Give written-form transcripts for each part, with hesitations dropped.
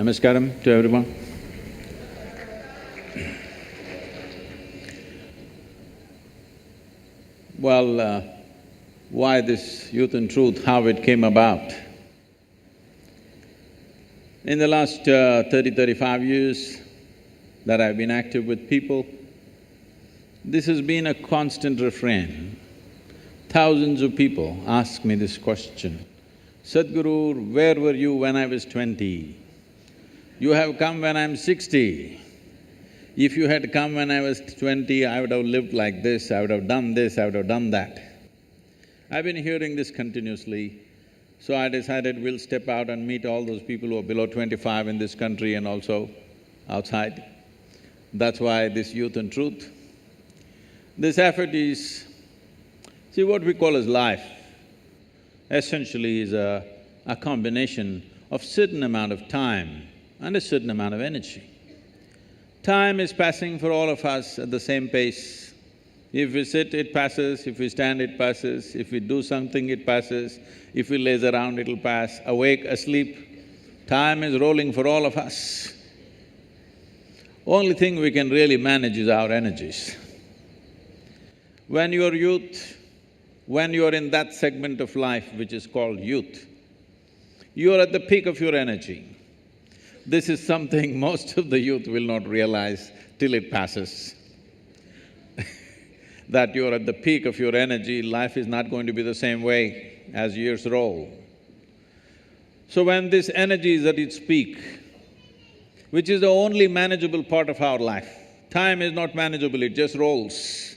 Namaskaram to everyone. Well, why this Youth and Truth, how it came about? In the last 35 years that I've been active with people, this has been a constant refrain. Thousands of people ask me this question, Sadhguru, where were you when I was 20? You have come when I'm 60. If you had come when I was 20, I would have lived like this, I would have done this, I would have done that. I've been hearing this continuously, so I decided we'll step out and meet all those people who are below 25 in this country and also outside. That's why this Youth and Truth. This effort is… see, what we call as life essentially is a combination of certain amount of time and a certain amount of energy. Time is passing for all of us at the same pace. If we sit, it passes, if we stand, it passes, if we do something, it passes, if we laze around, it'll pass, awake, asleep, time is rolling for all of us. Only thing we can really manage is our energies. When you're youth, when you're in that segment of life which is called youth, you're at the peak of your energy. This is something most of the youth will not realize till it passes. That you're at the peak of your energy, life is not going to be the same way as years roll. So when this energy is at its peak, which is the only manageable part of our life, time is not manageable, it just rolls.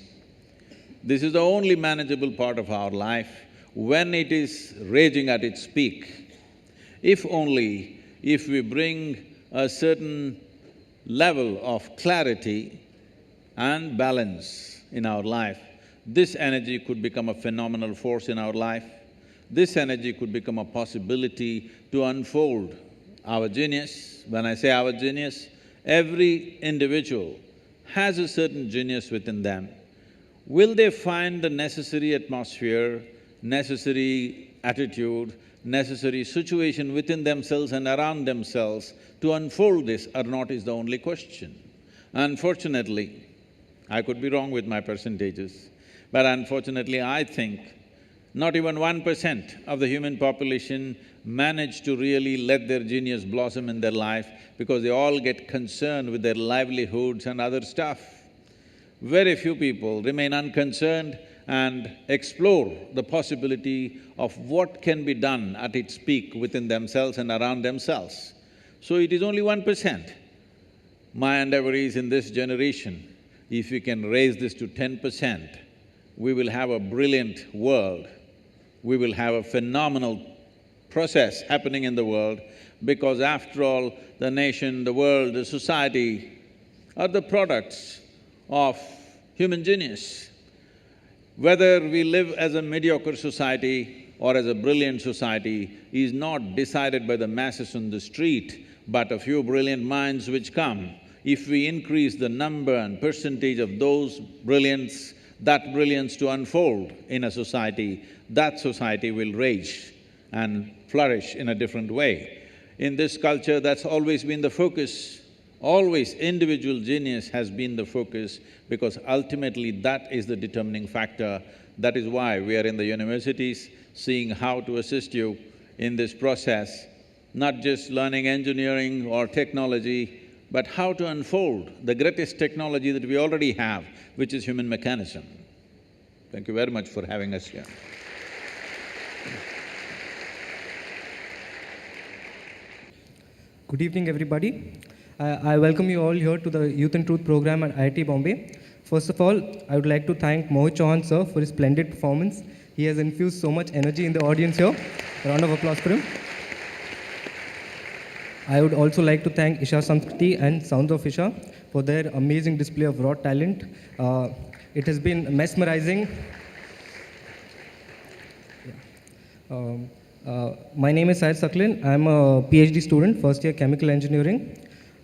This is the only manageable part of our life when it is raging at its peak. If we bring a certain level of clarity and balance in our life, this energy could become a phenomenal force in our life. This energy could become a possibility to unfold our genius. When I say our genius, every individual has a certain genius within them. Will they find the necessary atmosphere, necessary attitude, necessary situation within themselves and around themselves to unfold this or not is the only question. Unfortunately, I could be wrong with my percentages, but unfortunately I think not even 1% of the human population manage to really let their genius blossom in their life because they all get concerned with their livelihoods and other stuff. Very few people remain unconcerned and explore the possibility of what can be done at its peak within themselves and around themselves. So it is only 1%. My endeavour is in this generation, if we can raise this to 10%, we will have a brilliant world. We will have a phenomenal process happening in the world because after all, the nation, the world, the society are the products of human genius. Whether we live as a mediocre society or as a brilliant society is not decided by the masses on the street, but a few brilliant minds which come. If we increase the number and percentage of those brilliance, that brilliance to unfold in a society, that society will rage and flourish in a different way. In this culture, that's always been the focus. Always individual genius has been the focus because ultimately that is the determining factor. That is why we are in the universities, seeing how to assist you in this process, not just learning engineering or technology, but how to unfold the greatest technology that we already have, which is human mechanism. Thank you very much for having us here. Good evening, everybody. I welcome you all here to the Youth and Truth program at IIT Bombay. First of all, I would like to thank Mohit Chauhan sir for his splendid performance. He has infused so much energy in the audience here. A round of applause for him. I would also like to thank Isha Samskriti and Sounds of Isha for their amazing display of raw talent. It has been mesmerizing. My name is Syed Saklin. I'm a PhD student, first year chemical engineering.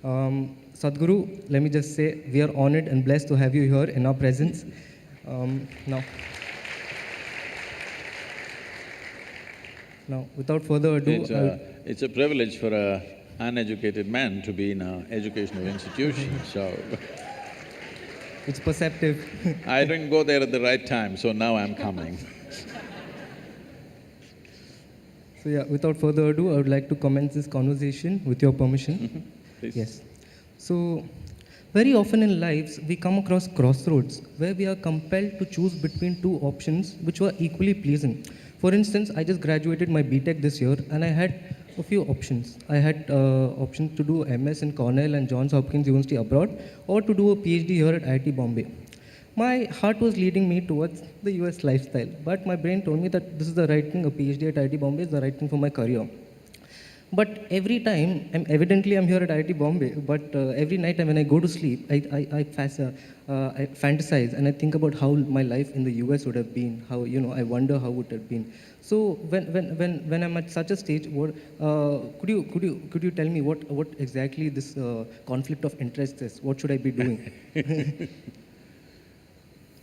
Sadhguru, let me just say, we are honored and blessed to have you here in our presence. Now, without further ado… It's a privilege for a uneducated man to be in an educational institution, so It's perceptive. I didn't go there at the right time, so now I'm coming. So yeah, without further ado, I would like to commence this conversation with your permission. Please. Yes. So, very often in lives, we come across crossroads where we are compelled to choose between two options which were equally pleasing. For instance, I just graduated my BTech this year and I had a few options. I had options to do MS in Cornell and Johns Hopkins University abroad or to do a PhD here at IIT Bombay. My heart was leading me towards the US lifestyle, but my brain told me that this is the right thing, a PhD at IIT Bombay is the right thing for my career. But every time, evidently I'm here at IIT Bombay, but every night when I go to sleep, I fantasize and I think about how my life in the US would have been, how, I wonder how it would have been. So when I'm at such a stage, could you tell me what exactly this conflict of interest is? What should I be doing?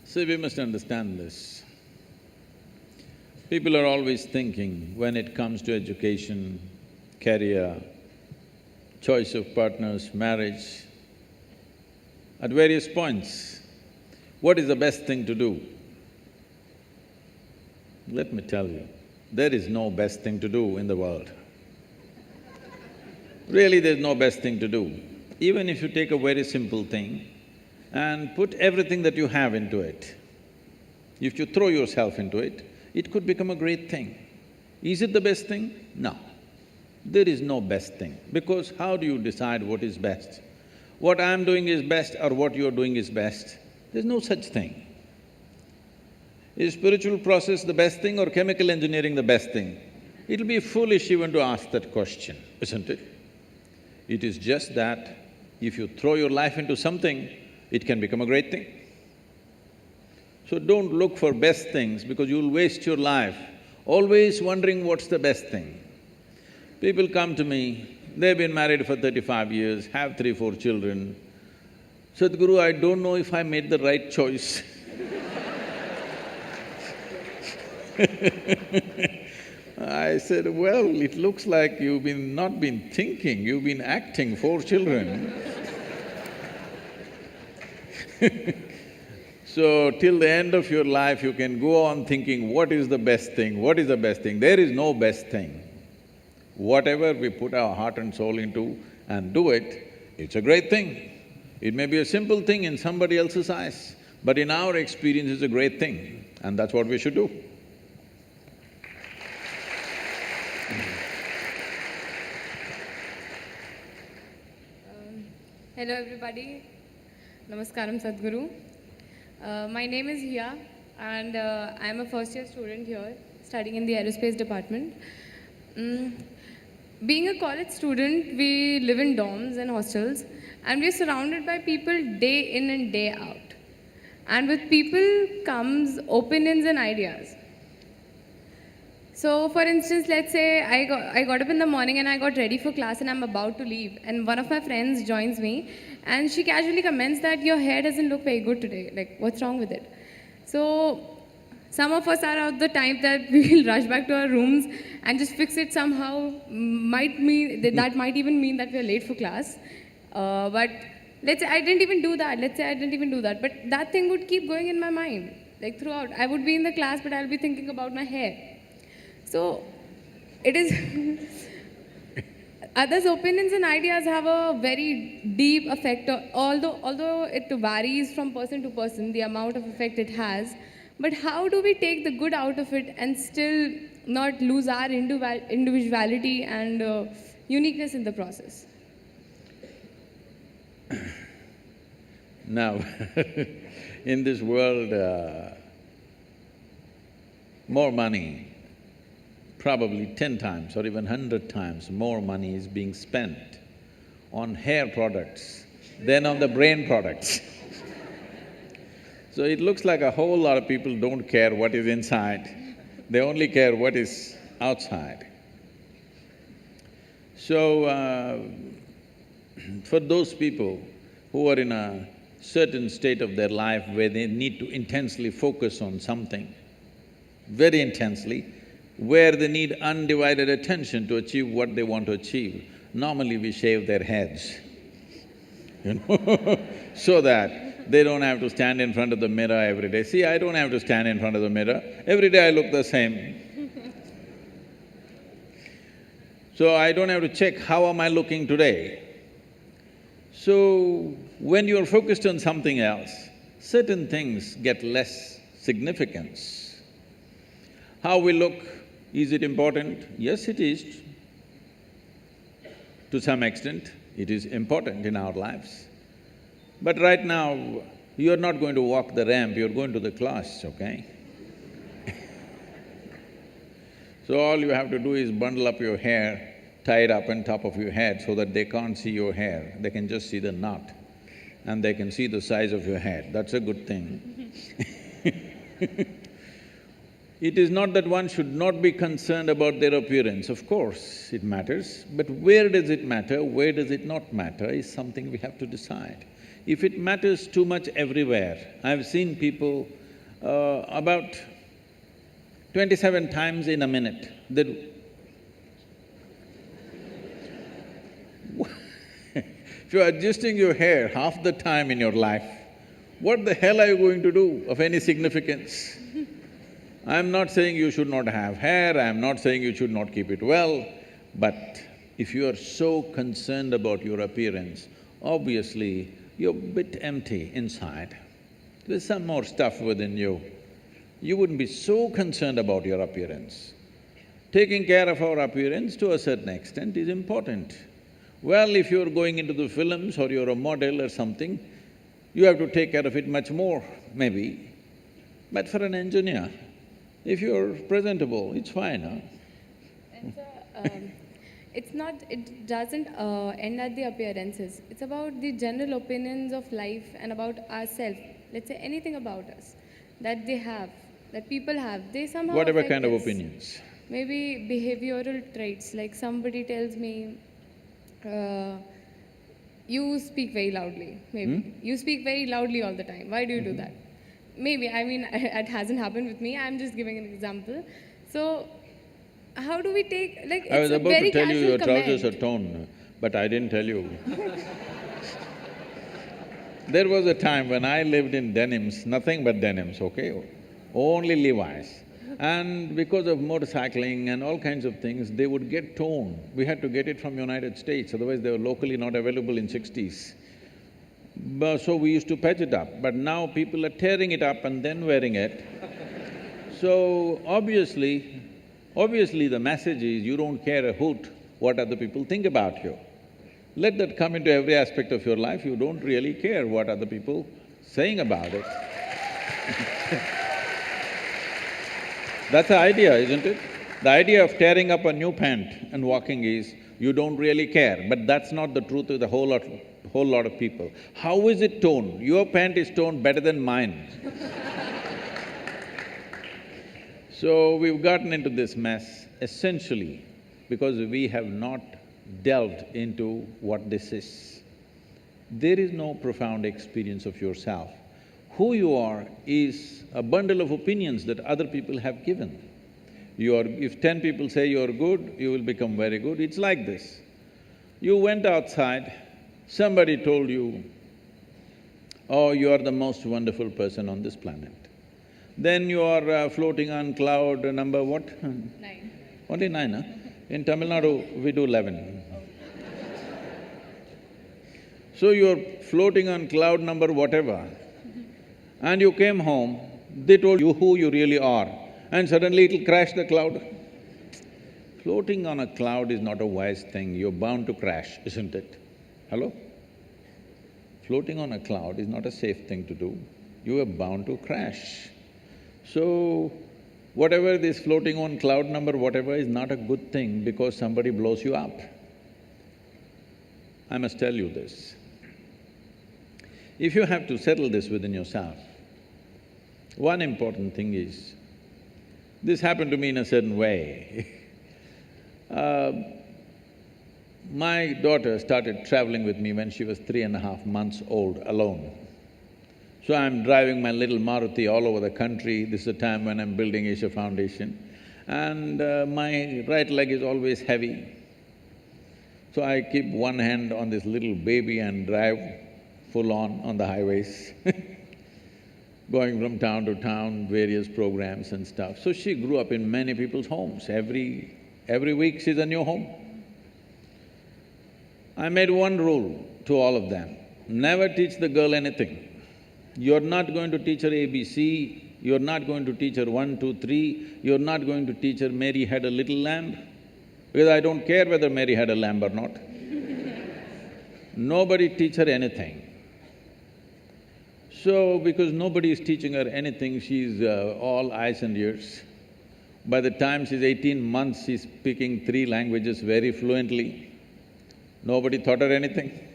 See, we must understand this. People are always thinking when it comes to education, career, choice of partners, marriage, at various points, what is the best thing to do? Let me tell you, there is no best thing to do in the world. Really, there's no best thing to do. Even if you take a very simple thing and put everything that you have into it, if you throw yourself into it, it could become a great thing. Is it the best thing? No. There is no best thing, because how do you decide what is best? What I'm doing is best or what you're doing is best? There's no such thing. Is spiritual process the best thing or chemical engineering the best thing? It'll be foolish even to ask that question, isn't it? It is just that if you throw your life into something, it can become a great thing. So don't look for best things because you'll waste your life always wondering what's the best thing. People come to me, they've been married for 35 years, have 3, 4 children. Sadhguru, I don't know if I made the right choice. I said, well, it looks like you've not been thinking, you've been acting 4 children. So, till the end of your life, you can go on thinking, what is the best thing, what is the best thing? There is no best thing. Whatever we put our heart and soul into and do it, it's a great thing. It may be a simple thing in somebody else's eyes, but in our experience it's a great thing, and that's what we should do. Hello everybody, Namaskaram Sadhguru. My name is Hiya and I am a first year student here studying in the aerospace department. Being a college student, we live in dorms and hostels and we are surrounded by people day in and day out. And with people comes opinions and ideas. So for instance, let's say I got up in the morning and I got ready for class and I'm about to leave and one of my friends joins me and she casually comments that your hair doesn't look very good today, like what's wrong with it? So some of us are of the type that we will rush back to our rooms and just fix it somehow, that might even mean that we are late for class. But let's say I didn't even do that, but that thing would keep going in my mind, like throughout. I would be in the class, but I'll be thinking about my hair. So, it is… Others' opinions and ideas have a very deep effect, although it varies from person to person, the amount of effect it has. But how do we take the good out of it and still not lose our individuality and uniqueness in the process? Now, in this world, more money, probably 10 times or even 100 times more money is being spent on hair products than on the brain products. So it looks like a whole lot of people don't care what is inside, they only care what is outside. So, for those people who are in a certain state of their life where they need to intensely focus on something, very intensely, where they need undivided attention to achieve what they want to achieve, normally we shave their heads, you know, so that they don't have to stand in front of the mirror every day. See, I don't have to stand in front of the mirror, every day I look the same. So I don't have to check how am I looking today. So when you're focused on something else, certain things get less significance. How we look, is it important? Yes, it is. To some extent, it is important in our lives. But right now, you're not going to walk the ramp, you're going to the class, okay? So all you have to do is bundle up your hair, tie it up on top of your head so that they can't see your hair, they can just see the knot and they can see the size of your head, that's a good thing. It is not that one should not be concerned about their appearance, of course it matters, but where does it matter, where does it not matter is something we have to decide. If it matters too much everywhere, I've seen people about 27 times in a minute, they if you're adjusting your hair half the time in your life, what the hell are you going to do of any significance? I'm not saying you should not have hair, I'm not saying you should not keep it well, but if you are so concerned about your appearance, obviously you're a bit empty inside. There's some more stuff within you. You wouldn't be so concerned about your appearance. Taking care of our appearance to a certain extent is important. Well, if you're going into the films or you're a model or something, you have to take care of it much more, maybe. But for an engineer, if you're presentable, it's fine, huh? And it's not… it doesn't end at the appearances. It's about the general opinions of life and about ourselves. Let's say anything about us that they have, that people have, they somehow Whatever affect kind of us. opinions. Maybe behavioral traits, like somebody tells me, you speak very loudly, maybe. You speak very loudly all the time, why do you do that? Maybe, I mean, it hasn't happened with me, I'm just giving an example. So, how do we take… like, I was it's a about very to tell you casual your trousers comment. are torn, but I didn't tell you. There was a time when I lived in denims, nothing but denims, okay? Only Levi's. And because of motorcycling and all kinds of things, they would get torn. We had to get it from United States, otherwise they were locally not available in 60s. So we used to patch it up, but now people are tearing it up and then wearing it. So obviously the message is you don't care a hoot what other people think about you. Let that come into every aspect of your life, you don't really care what other people saying about it. That's the idea, isn't it? The idea of tearing up a new pant and walking is, you don't really care, but that's not the truth with a whole lot of people. How is it torn? Your pant is torn better than mine. So we've gotten into this mess essentially because we have not delved into what this is. There is no profound experience of yourself. Who you are is a bundle of opinions that other people have given. If 10 people say you're good, you will become very good. It's like this. You went outside, somebody told you, oh, you are the most wonderful person on this planet. Then you are floating on cloud number what? 9. Only 9, huh? In Tamil Nadu, we do 11. So you're floating on cloud number whatever, and you came home, they told you who you really are, and suddenly it'll crash the cloud. Floating on a cloud is not a wise thing, you're bound to crash, isn't it? Hello? Floating on a cloud is not a safe thing to do, you are bound to crash. So, whatever this floating on cloud number whatever is not a good thing because somebody blows you up. I must tell you this. If you have to settle this within yourself, one important thing is, this happened to me in a certain way. My daughter started traveling with me when she was 3.5 months old alone. So I'm driving my little Maruti all over the country, this is the time when I'm building Asia Foundation, and my right leg is always heavy. So I keep one hand on this little baby and drive full on the highways going from town to town, various programs and stuff. So she grew up in many people's homes. Every week she's a new home. I made one rule to all of them, never teach the girl anything. You're not going to teach her ABC, you're not going to teach her 1, 2, 3, you're not going to teach her Mary had a little lamb, because I don't care whether Mary had a lamb or not. Nobody teach her anything. So, because nobody is teaching her anything, she's all eyes and ears. By the time she's 18 months, she's speaking 3 languages very fluently. Nobody taught her anything.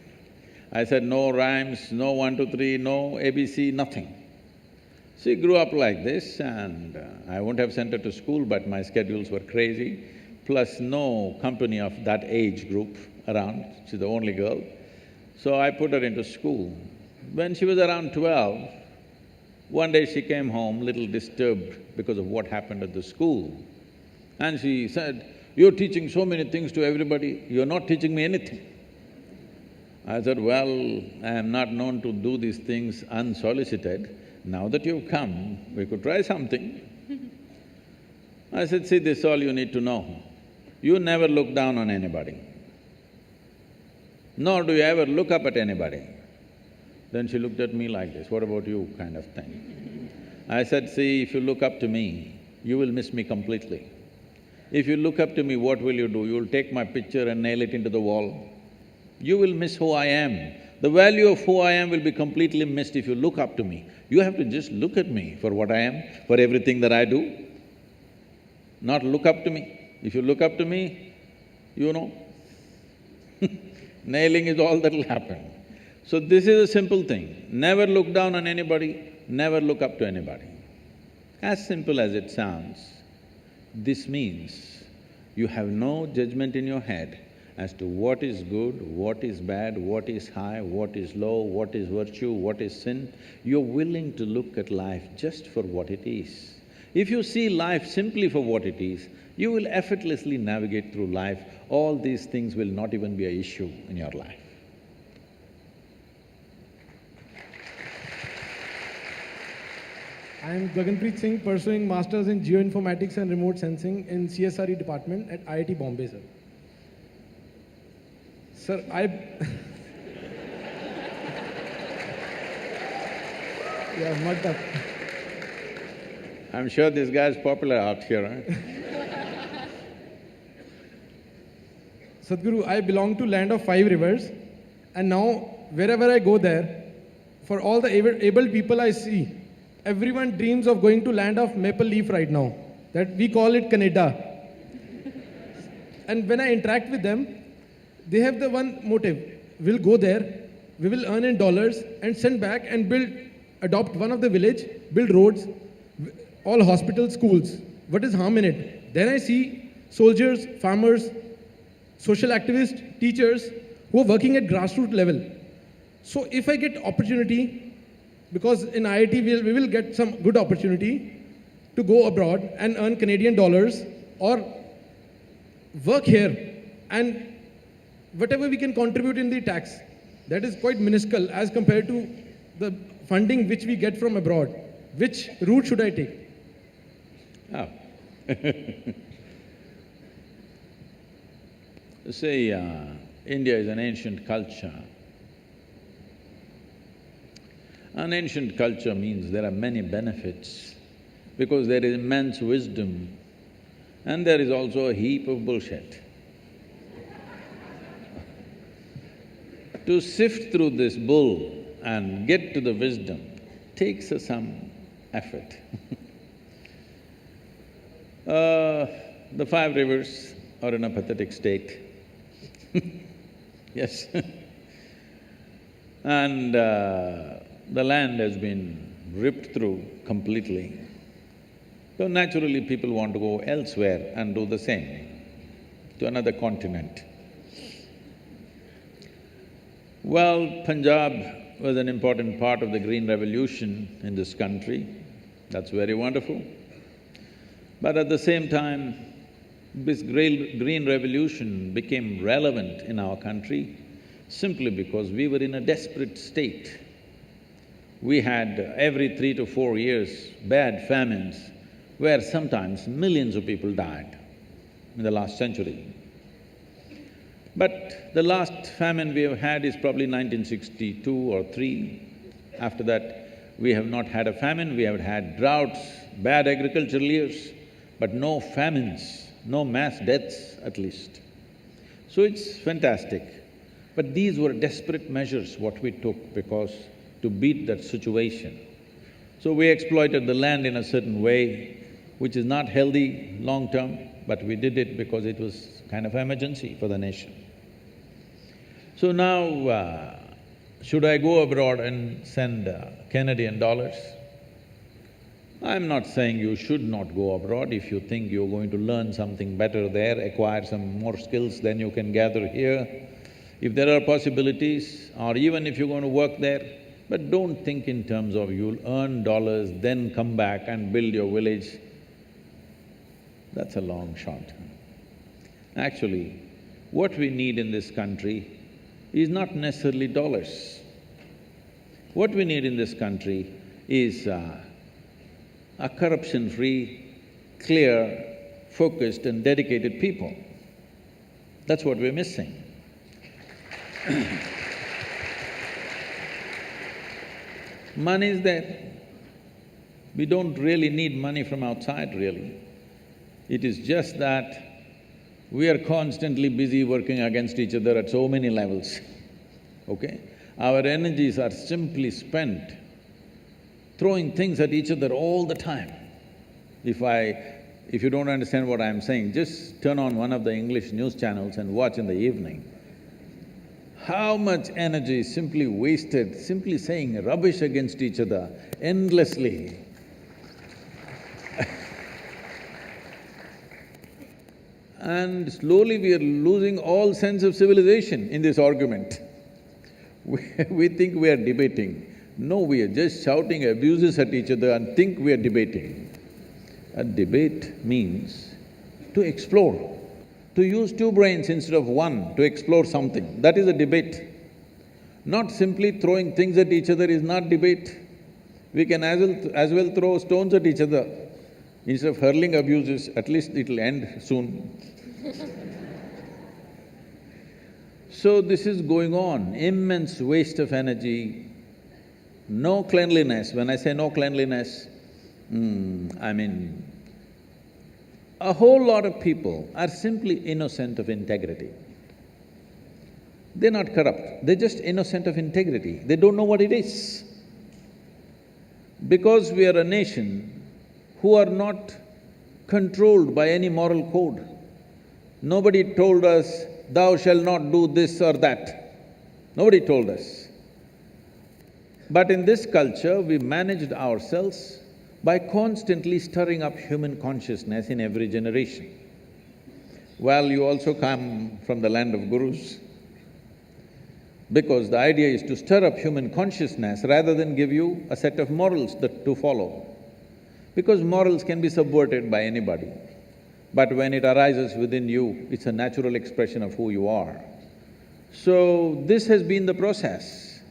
I said, no rhymes, no 1, 2, 3, no ABC, nothing. She grew up like this and I wouldn't have sent her to school, but my schedules were crazy, plus no company of that age group around, she's the only girl. So I put her into school. When she was around 12, one day she came home little disturbed because of what happened at the school. And she said, you're teaching so many things to everybody, you're not teaching me anything. I said, well, I am not known to do these things unsolicited. Now that you've come, we could try something. I said, see, this is all you need to know. You never look down on anybody, nor do you ever look up at anybody. Then she looked at me like this, what about you, kind of thing. I said, see, if you look up to me, you will miss me completely. If you look up to me, what will you do? You'll take my picture and nail it into the wall. You will miss who I am. The value of who I am will be completely missed if you look up to me. You have to just look at me for what I am, for everything that I do, not look up to me. If you look up to me, you know, nailing is all that'll happen. So this is a simple thing, never look down on anybody, never look up to anybody. As simple as it sounds, this means you have no judgment in your head as to what is good, what is bad, what is high, what is low, what is virtue, what is sin. You're willing to look at life just for what it is. If you see life simply for what it is, you will effortlessly navigate through life. All these things will not even be an issue in your life. I am Gaganpreet Singh, pursuing Masters in Geoinformatics and Remote Sensing in CSRE department at IIT Bombay, sir. Sir, Yeah, mugged up. I'm sure this guy's popular out here, huh? Sadhguru, I belong to land of 5 rivers, and now wherever I go there, for all the able people I see, everyone dreams of going to land of maple leaf right now, that we call it Canada. And when I interact with them, they have the one motive, we'll go there, we will earn in dollars and send back and adopt one of the village, build roads, all hospitals, schools. What is harm in it? Then I see soldiers, farmers, social activists, teachers who are working at grassroots level. So if I get opportunity, because in IIT we will get some good opportunity to go abroad and earn Canadian dollars or work here, and whatever we can contribute in the tax, that is quite minuscule as compared to the funding which we get from abroad. Which route should I take? Oh. See, India is an ancient culture. An ancient culture means there are many benefits because there is immense wisdom and there is also a heap of bullshit. To sift through this bull and get to the wisdom takes some effort. The 5 rivers are in a pathetic state. Yes. And the land has been ripped through completely. So naturally people want to go elsewhere and do the same, to another continent. Well, Punjab was an important part of the Green Revolution in this country. That's very wonderful. But at the same time, This green revolution became relevant in our country simply because we were in a desperate state. We had every 3 to 4 years bad famines where sometimes millions of people died in the last century. But the last famine we have had is probably 1962 or 3. After that, we have not had a famine, we have had droughts, bad agricultural years, but no famines, no mass deaths at least. So it's fantastic. But these were desperate measures what we took because to beat that situation. So we exploited the land in a certain way, which is not healthy long-term, but we did it because it was kind of emergency for the nation. So now, should I go abroad and send Canadian dollars? I'm not saying you should not go abroad. If you think you're going to learn something better there, acquire some more skills, then you can gather here. If there are possibilities, or even if you're going to work there, but don't think in terms of you'll earn dollars, then come back and build your village. That's a long shot. Actually, what we need in this country is not necessarily dollars. What we need in this country is a corruption-free, clear, focused and dedicated people. That's what we're missing. Money is there. We don't really need money from outside, really. It is just that we are constantly busy working against each other at so many levels, okay? Our energies are simply spent throwing things at each other all the time. If you don't understand what I'm saying, just turn on one of the English news channels and watch in the evening. How much energy is simply wasted, simply saying rubbish against each other endlessly. And slowly we are losing all sense of civilization in this argument. We think we are debating. No, we are just shouting abuses at each other and think we are debating. A debate means to explore, to use 2 brains instead of 1 to explore something. That is a debate. Not simply throwing things at each other is not debate. We can as well throw stones at each other. Instead of hurling abuses, at least it'll end soon. So this is going on, immense waste of energy, no cleanliness. When I say no cleanliness, I mean, a whole lot of people are simply innocent of integrity. They're not corrupt, they're just innocent of integrity. They don't know what it is. Because we are a nation who are not controlled by any moral code. Nobody told us, thou shalt not do this or that. Nobody told us. But in this culture, we managed ourselves by constantly stirring up human consciousness in every generation. Well, you also come from the land of gurus, because the idea is to stir up human consciousness rather than give you a set of morals to follow. Because morals can be subverted by anybody, but when it arises within you, it's a natural expression of who you are. So, this has been the process.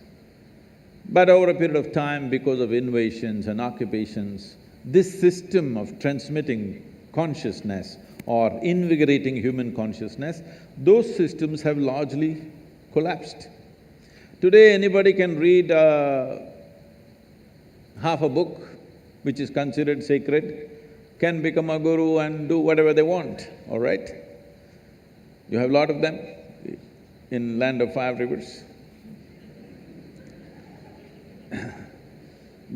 But over a period of time, because of invasions and occupations, this system of transmitting consciousness or invigorating human consciousness, those systems have largely collapsed. Today, anybody can read half a book, which is considered sacred, can become a guru and do whatever they want, all right? You have a lot of them in land of 5 rivers.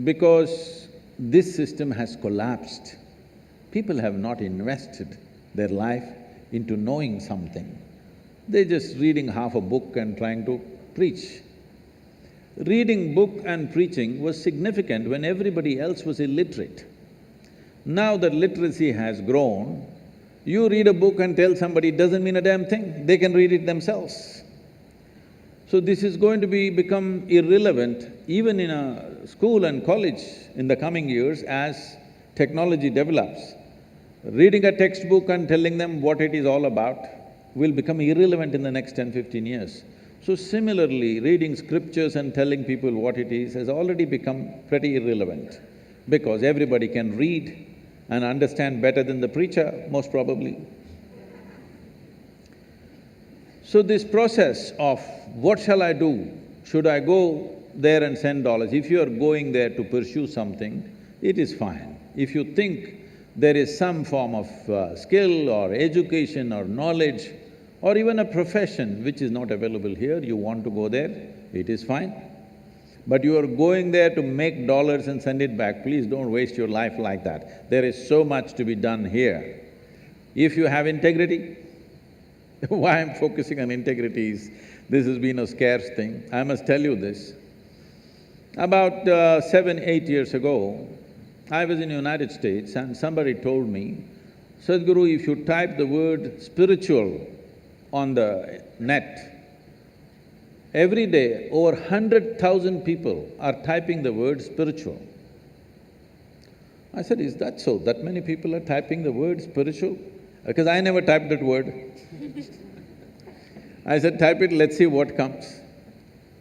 Because this system has collapsed, people have not invested their life into knowing something. They're just reading half a book and trying to preach. Reading book and preaching was significant when everybody else was illiterate. Now that literacy has grown, you read a book and tell somebody doesn't mean a damn thing, they can read it themselves. So this is going to become irrelevant even in a school and college in the coming years as technology develops. Reading a textbook and telling them what it is all about will become irrelevant in the next 10–15 years. So similarly, reading scriptures and telling people what it is has already become pretty irrelevant, because everybody can read and understand better than the preacher, most probably. So this process of what shall I do? Should I go there and send dollars? If you are going there to pursue something, it is fine. If you think there is some form of skill or education or knowledge or even a profession which is not available here, you want to go there, it is fine. But you are going there to make dollars and send it back, please don't waste your life like that. There is so much to be done here. If you have integrity, why I'm focusing on integrity is, this has been a scarce thing. I must tell you this. About 7–8 years ago, I was in the United States and somebody told me, Sadhguru, if you type the word spiritual on the net, every day over 100,000 people are typing the word spiritual. I said, is that so? That many people are typing the word spiritual? Because I never typed that word. I said, type it, let's see what comes.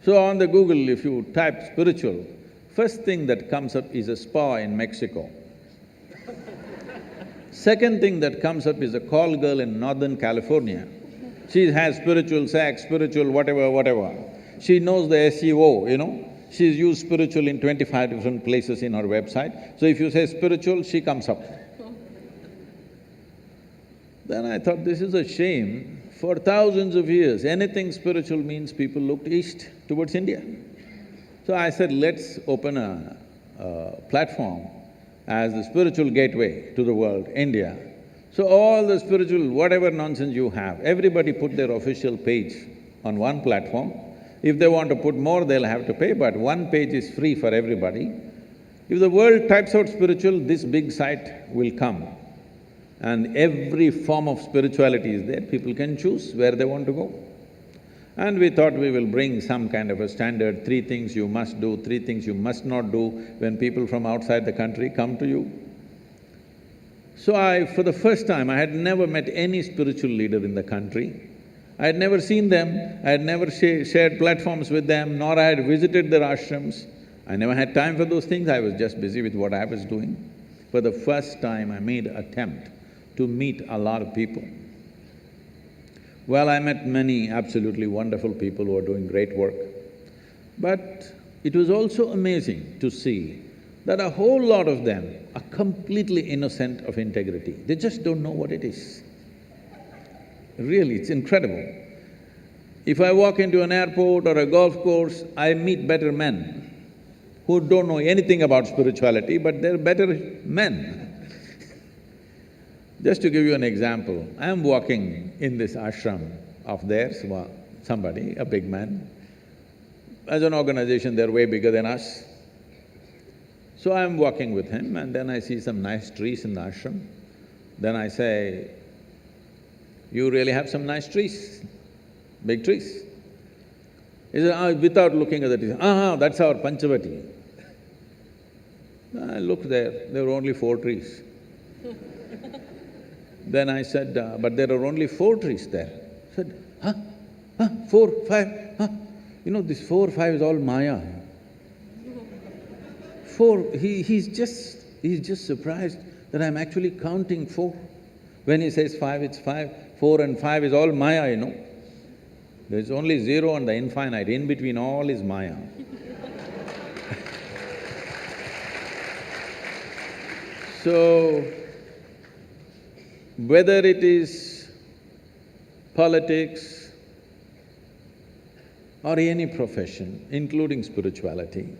So on the Google, if you type spiritual, first thing that comes up is a spa in Mexico. Second thing that comes up is a call girl in Northern California. She has spiritual sex, spiritual whatever. She knows the SEO, you know. She's used spiritual in 25 different places in her website. So if you say spiritual, she comes up. Then I thought, this is a shame. For thousands of years, anything spiritual means people looked east towards India. So I said, let's open a platform as the spiritual gateway to the world, India. So all the spiritual, whatever nonsense you have, everybody put their official page on one platform. If they want to put more, they'll have to pay, but one page is free for everybody. If the world types out spiritual, this big site will come. And every form of spirituality is there, people can choose where they want to go. And we thought we will bring some kind of a standard, 3 things you must do, 3 things you must not do when people from outside the country come to you. So for the first time, I had never met any spiritual leader in the country. I had never seen them, I had never shared platforms with them, nor I had visited their ashrams. I never had time for those things, I was just busy with what I was doing. For the first time, I made an attempt to meet a lot of people. Well, I met many absolutely wonderful people who are doing great work. But it was also amazing to see that a whole lot of them are completely innocent of integrity. They just don't know what it is. Really, it's incredible. If I walk into an airport or a golf course, I meet better men who don't know anything about spirituality, but they're better men. Just to give you an example, I am walking in this ashram of theirs, somebody, a big man. As an organization, they're way bigger than us. So I am walking with him and then I see some nice trees in the ashram. Then I say, you really have some nice trees, big trees. He said, without looking at the trees, that's our Panchavati. I looked there were only 4 trees. Then I said, but there are only 4 trees there. I said, 4, 5, You know, this 4, 5 is all Maya. 4, he's just surprised that I'm actually counting 4. When he says 5, it's 5, 4 and 5 is all Maya, you know. There's only 0 and the infinite, in between all is Maya. So, whether it is politics or any profession, including spirituality,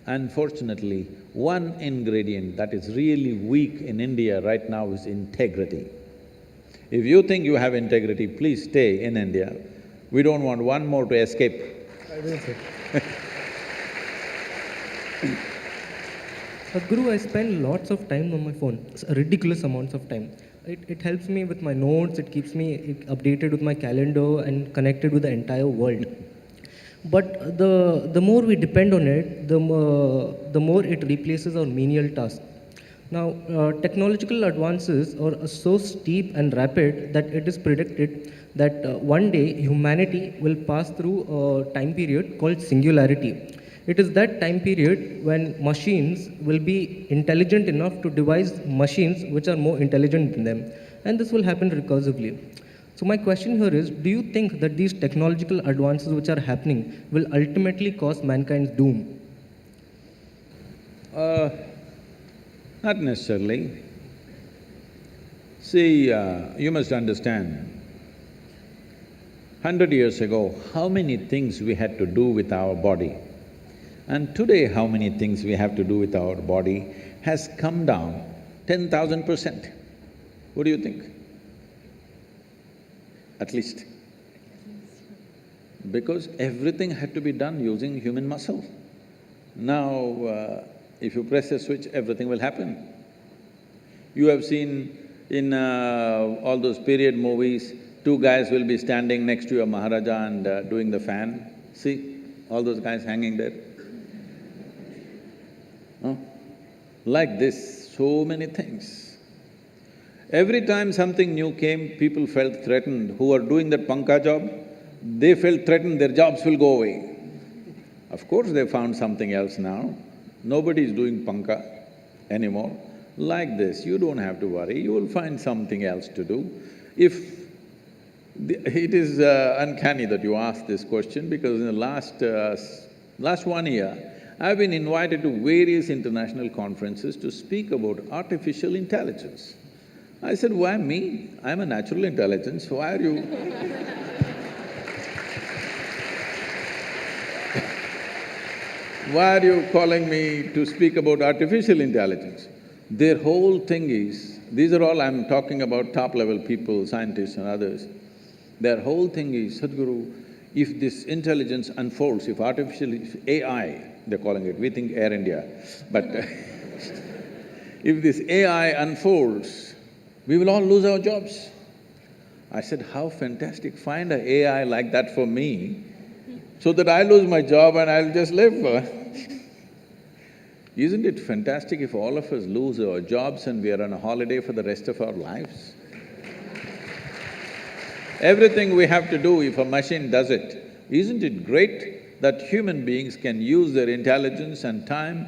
unfortunately, one ingredient that is really weak in India right now is integrity. If you think you have integrity, please stay in India. We don't want one more to escape. I will say. Sadhguru, I spend lots of time on my phone, ridiculous amounts of time. It helps me with my notes, it keeps me updated with my calendar and connected with the entire world. But the more we depend on it, the more it replaces our menial tasks. Now, technological advances are so steep and rapid that it is predicted that one day humanity will pass through a time period called singularity. It is that time period when machines will be intelligent enough to devise machines which are more intelligent than them. And this will happen recursively. So my question here is, do you think that these technological advances which are happening will ultimately cause mankind's doom? Not necessarily. See, you must understand, 100 years ago, how many things we had to do with our body, and today how many things we have to do with our body has come down 10,000%. What do you think? At least. Because everything had to be done using human muscle. Now, if you press a switch, everything will happen. You have seen in all those period movies, two guys will be standing next to a Maharaja and doing the fan. See, all those guys hanging there. Like this, so many things. Every time something new came, people felt threatened. Who are doing that panka job, they felt threatened, their jobs will go away. Of course, they found something else now. Nobody is doing panka anymore. Like this, you don't have to worry, you will find something else to do. It is uncanny that you ask this question, because in the last 1 year, I've been invited to various international conferences to speak about artificial intelligence. I said, why me? I'm a natural intelligence, why are you… Why are you calling me to speak about artificial intelligence? Their whole thing is, these are all I'm talking about top-level people, scientists and others. Their whole thing is, Sadhguru, if this intelligence unfolds, if AI, they're calling it, we think Air India, but if this AI unfolds, we will all lose our jobs. I said, how fantastic, find an AI like that for me, so that I lose my job and I'll just live. Isn't it fantastic if all of us lose our jobs and we are on a holiday for the rest of our lives? Everything we have to do, if a machine does it, isn't it great that human beings can use their intelligence and time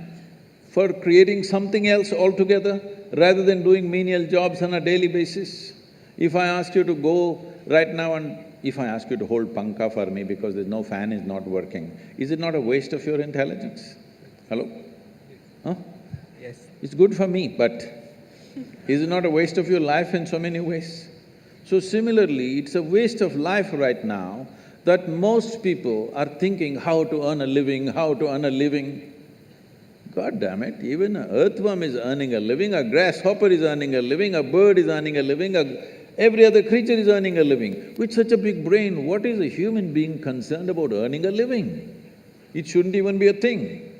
for creating something else altogether, rather than doing menial jobs on a daily basis? If I ask you to go right now and if I ask you to hold panka for me because there's no fan is not working, is it not a waste of your intelligence? Hello? Huh? Yes. It's good for me, but is it not a waste of your life in so many ways? So similarly, it's a waste of life right now that most people are thinking how to earn a living, how to earn a living. God damn it, even an earthworm is earning a living, a grasshopper is earning a living, a bird is earning a living, every other creature is earning a living. With such a big brain, what is a human being concerned about earning a living? It shouldn't even be a thing.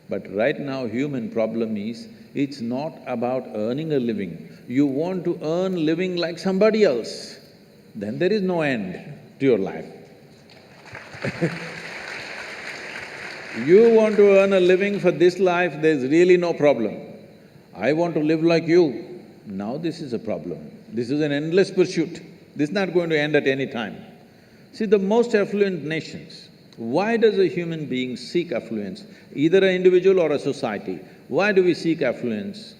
But right now, human problem is, it's not about earning a living. You want to earn living like somebody else, then there is no end to your life. You want to earn a living for this life, there's really no problem. I want to live like you, now this is a problem. This is an endless pursuit. This is not going to end at any time. See, the most affluent nations, why does a human being seek affluence? Either an individual or a society. Why do we seek affluence?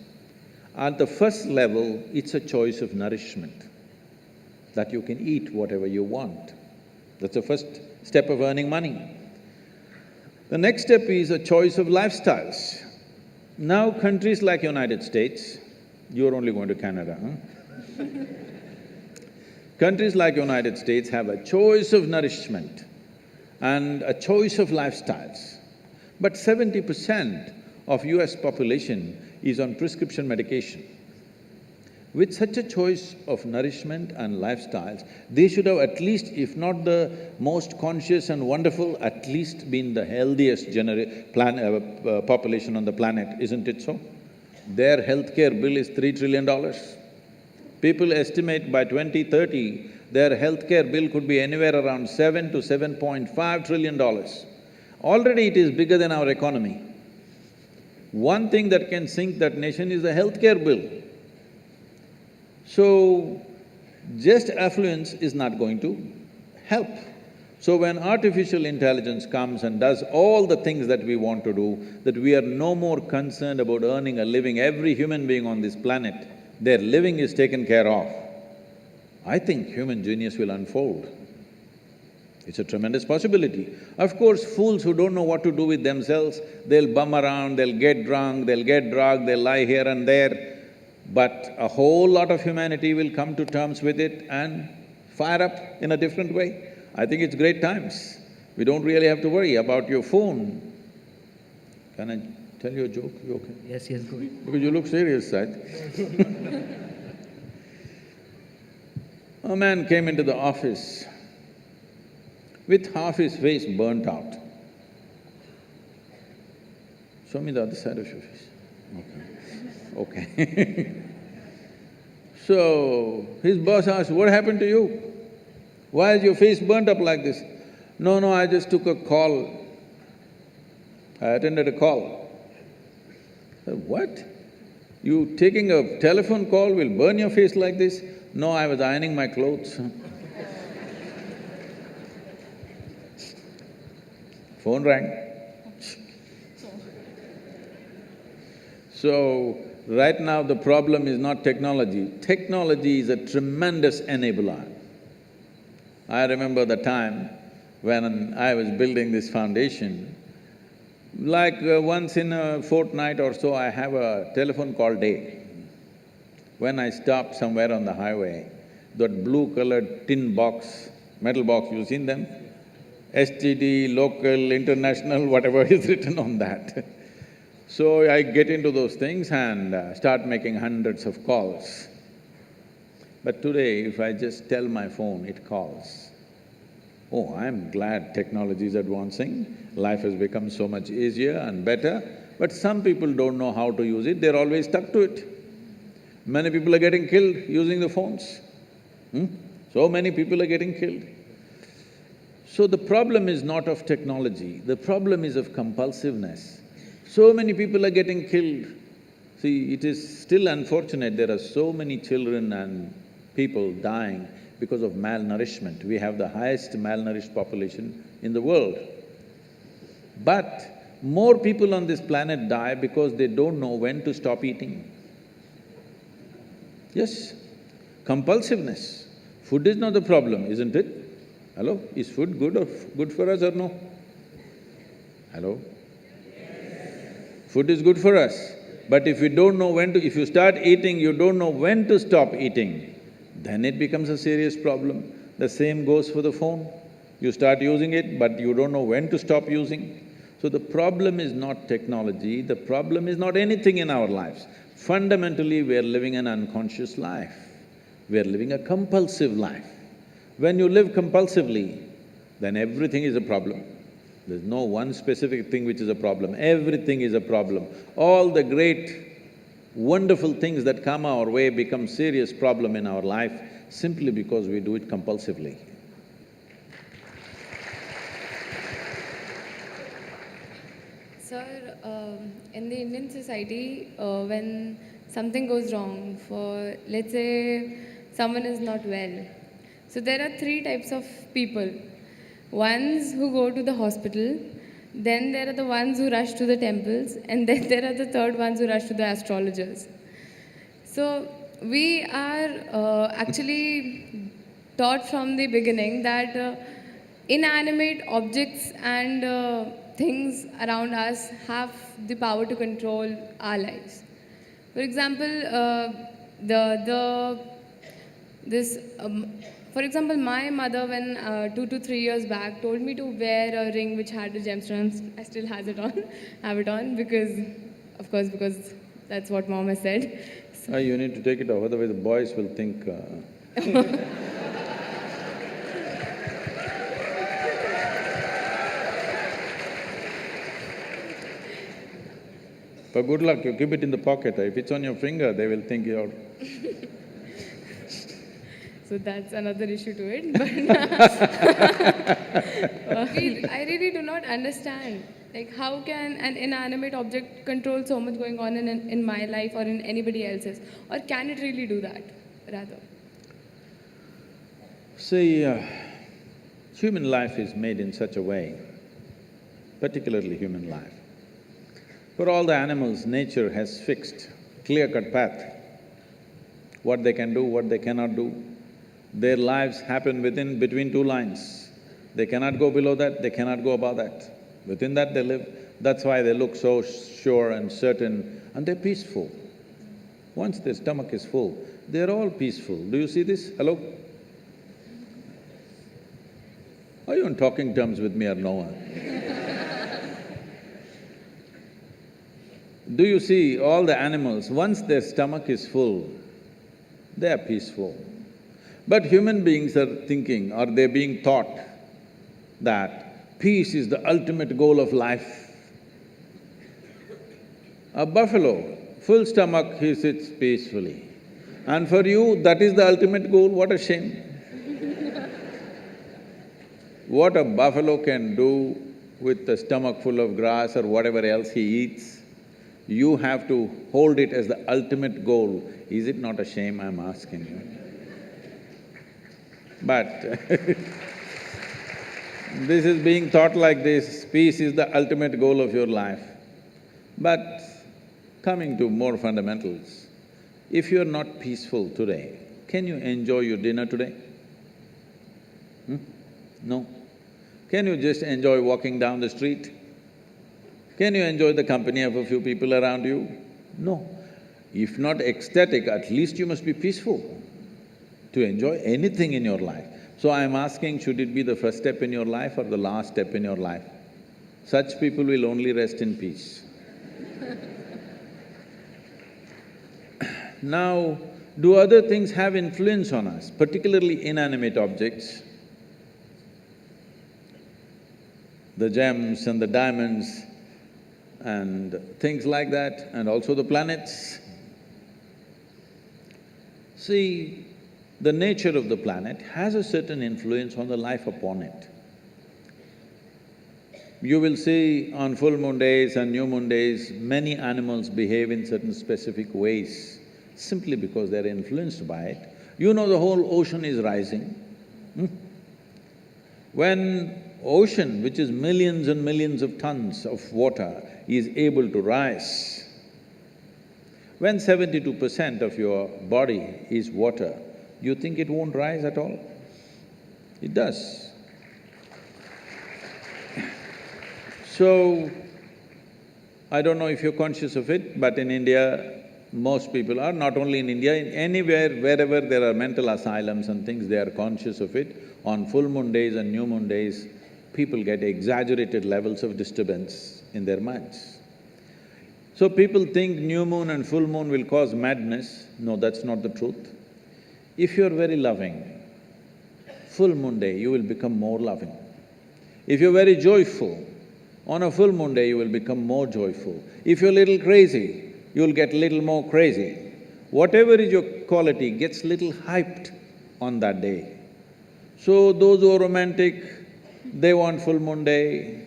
At the first level, it's a choice of nourishment, that you can eat whatever you want. That's the first step of earning money. The next step is a choice of lifestyles. Now countries like United States, you're only going to Canada, huh? Countries like United States have a choice of nourishment and a choice of lifestyles. But 70% of US population is on prescription medication. With such a choice of nourishment and lifestyles, they should have at least, if not the most conscious and wonderful, at least been the healthiest population on the planet, isn't it so? Their healthcare bill is $3 trillion. People estimate by 2030, their healthcare bill could be anywhere around $7 to $7.5 trillion. Already it is bigger than our economy. One thing that can sink that nation is the healthcare bill. So, just affluence is not going to help. So when artificial intelligence comes and does all the things that we want to do, that we are no more concerned about earning a living, every human being on this planet, their living is taken care of, I think human genius will unfold. It's a tremendous possibility. Of course, fools who don't know what to do with themselves, they'll bum around, they'll get drunk, they'll get drugged, they'll lie here and there, but a whole lot of humanity will come to terms with it and fire up in a different way. I think it's great times. We don't really have to worry about your phone. Can I tell you a joke? You okay? Yes, go ahead. Because you look serious, right? A man came into the office with half his face burnt out. Show me the other side of your face. Okay. Okay. So, his boss asked, "What happened to you? Why is your face burnt up like this?" No, I just took a call. I attended a call. I said, "What? You taking a telephone call will burn your face like this?" "No, I was ironing my clothes." Phone rang. So, right now the problem is not technology. Technology is a tremendous enabler. I remember the time when I was building this foundation, like once in a fortnight or so, I have a telephone call day. When I stop somewhere on the highway, that blue-colored tin box, metal box, you've seen them? STD, local, international, whatever is written on that. So I get into those things and start making hundreds of calls. But today, if I just tell my phone, it calls. Oh, I'm glad technology is advancing, life has become so much easier and better, but some people don't know how to use it, they're always stuck to it. Many people are getting killed using the phones. So many people are getting killed. So the problem is not of technology, the problem is of compulsiveness. So many people are getting killed. See, it is still unfortunate there are so many children and people dying because of malnourishment. We have the highest malnourished population in the world. But more people on this planet die because they don't know when to stop eating. Yes, compulsiveness. Food is not the problem, isn't it? Hello? Is food good for us or no? Hello? Food is good for us, but if you don't know when to… if you start eating, you don't know when to stop eating, then it becomes a serious problem. The same goes for the phone. You start using it, but you don't know when to stop using. So the problem is not technology, the problem is not anything in our lives. Fundamentally, we are living an unconscious life. We are living a compulsive life. When you live compulsively, then everything is a problem. There's no one specific thing which is a problem, everything is a problem. All the great, wonderful things that come our way become serious problem in our life simply because we do it compulsively. Sir, in the Indian society, when something goes wrong, for let's say someone is not well, so there are three types of people. Ones who go to the hospital, then there are the ones who rush to the temples, and then there are the third ones who rush to the astrologers. So we are actually taught from the beginning that inanimate objects and things around us have the power to control our lives. For example, for example, my mother, when 2 to 3 years back, told me to wear a ring which had the gemstones. I still have it on, because, of course, because that's what mom has said. So You need to take it off, otherwise the boys will think… But good luck, you keep it in the pocket. If it's on your finger, they will think you're… So that's another issue to it, but I really do not understand Like, how can an inanimate object control so much going on in my life or in anybody else's? Or can it really do that, rather? See, human life is made in such a way, particularly human life. For all the animals, nature has fixed clear-cut path, what they can do, what they cannot do. Their lives happen between two lines. They cannot go below that, they cannot go above that. Within that they live. That's why they look so sure and certain, and they're peaceful. Once their stomach is full, they're all peaceful. Do you see this? Hello? Are you on talking terms with me or no? Do you see all the animals, once their stomach is full, they are peaceful. But human beings are thinking, or they're being taught that peace is the ultimate goal of life. A buffalo, full stomach, he sits peacefully. And for you, that is the ultimate goal, what a shame. What a buffalo can do with a stomach full of grass or whatever else he eats, you have to hold it as the ultimate goal. Is it not a shame, I'm asking you? But this is being taught like this, peace is the ultimate goal of your life. But coming to more fundamentals, if you're not peaceful today, can you enjoy your dinner today? No. Can you just enjoy walking down the street? Can you enjoy the company of a few people around you? No. If not ecstatic, at least you must be peaceful to enjoy anything in your life. So I'm asking, should it be the first step in your life or the last step in your life? Such people will only rest in peace. Now, do other things have influence on us, particularly inanimate objects? The gems and the diamonds and things like that, and also the planets. See, the nature of the planet has a certain influence on the life upon it. You will see on full moon days and new moon days, many animals behave in certain specific ways, simply because they're influenced by it. You know the whole ocean is rising. When ocean, which is millions and millions of tons of water, is able to rise, when 72% of your body is water, you think it won't rise at all? It does. So, I don't know if you're conscious of it, but in India, most people are, not only in India, in anywhere, wherever there are mental asylums and things, they are conscious of it. On full moon days and new moon days, people get exaggerated levels of disturbance in their minds. So people think new moon and full moon will cause madness. No, that's not the truth. If you're very loving, full moon day you will become more loving. If you're very joyful, on a full moon day you will become more joyful. If you're a little crazy, you'll get little more crazy. Whatever is your quality gets little hyped on that day. So those who are romantic, they want full moon day.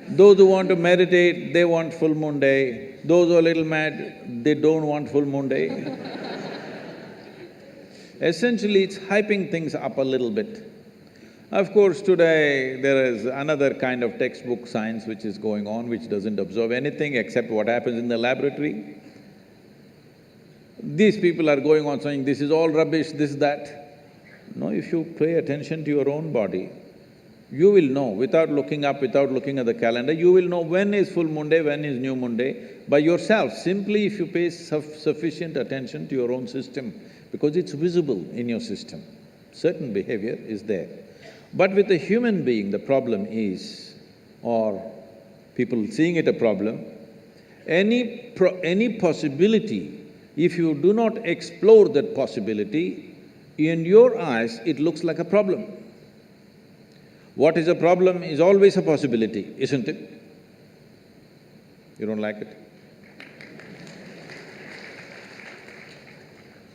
Those who want to meditate, they want full moon day. Those who are a little mad, they don't want full moon day. Essentially, it's hyping things up a little bit. Of course, today there is another kind of textbook science which is going on, which doesn't observe anything except what happens in the laboratory. These people are going on saying, this is all rubbish, this, that. No, if you pay attention to your own body, you will know, without looking up, without looking at the calendar, you will know when is full moon day, when is new moon day, by yourself, simply if you pay sufficient attention to your own system, because it's visible in your system. Certain behavior is there. But with a human being, the problem is, or people seeing it a problem, any possibility, if you do not explore that possibility, in your eyes, it looks like a problem. What is a problem is always a possibility, isn't it? You don't like it?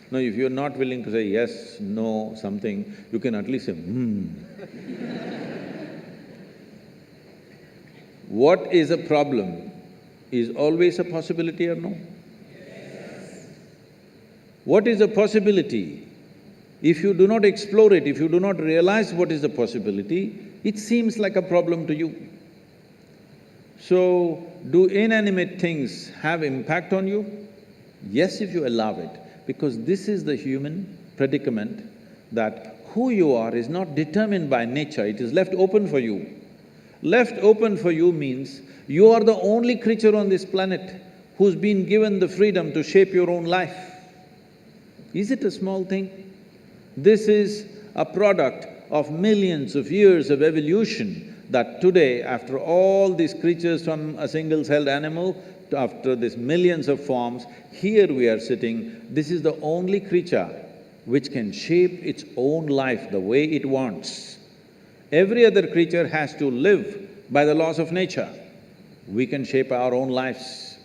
No, if you're not willing to say yes, no, something, you can at least say, what is a problem is always a possibility or no? What is a possibility? If you do not explore it, if you do not realize what is the possibility, it seems like a problem to you. So, do inanimate things have impact on you? Yes, if you allow it, because this is the human predicament that who you are is not determined by nature, it is left open for you. Left open for you means you are the only creature on this planet who's been given the freedom to shape your own life. Is it a small thing? This is a product of millions of years of evolution that today, after all these creatures from a single-celled animal, after these millions of forms, here we are sitting, this is the only creature which can shape its own life the way it wants. Every other creature has to live by the laws of nature. We can shape our own lives.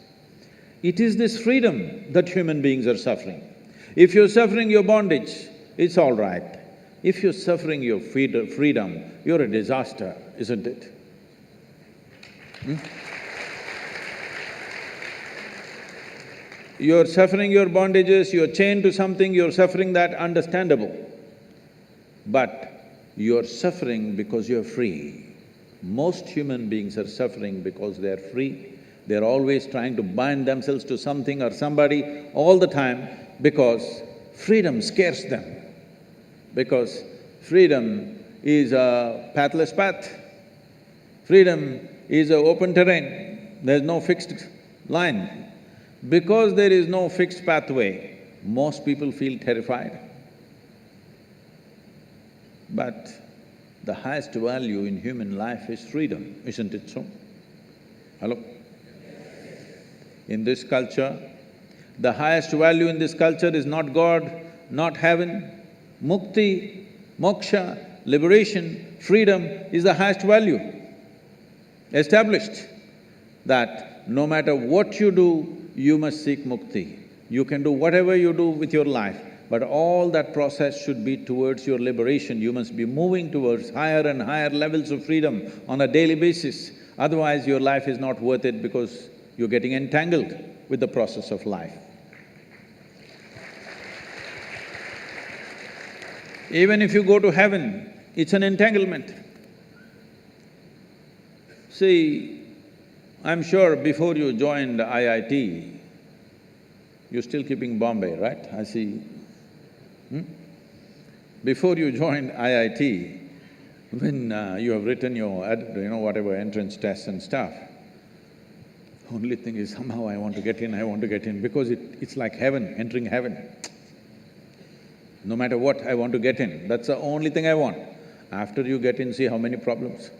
It is this freedom that human beings are suffering. If you're suffering your bondage, it's all right. If you're suffering your freedom, you're a disaster, isn't it? You're suffering your bondages, you're chained to something, you're suffering that, understandable. But you're suffering because you're free. Most human beings are suffering because they're free. They're always trying to bind themselves to something or somebody all the time because freedom scares them. Because freedom is a pathless path. Freedom is an open terrain, there's no fixed line. Because there is no fixed pathway, most people feel terrified. But the highest value in human life is freedom, isn't it so? Hello? In this culture, the highest value in this culture is not God, not heaven. Mukti, moksha, liberation, freedom is the highest value. Established that no matter what you do, you must seek mukti. You can do whatever you do with your life, but all that process should be towards your liberation. You must be moving towards higher and higher levels of freedom on a daily basis. Otherwise, your life is not worth it because you're getting entangled with the process of life. Even if you go to heaven, it's an entanglement. See, I'm sure before you joined IIT, you're still keeping Bombay, right? I see. Before you joined IIT, when you have written your whatever entrance tests and stuff, only thing is somehow I want to get in, because it's like heaven, entering heaven. No matter what, I want to get in, that's the only thing I want. After you get in, see how many problems.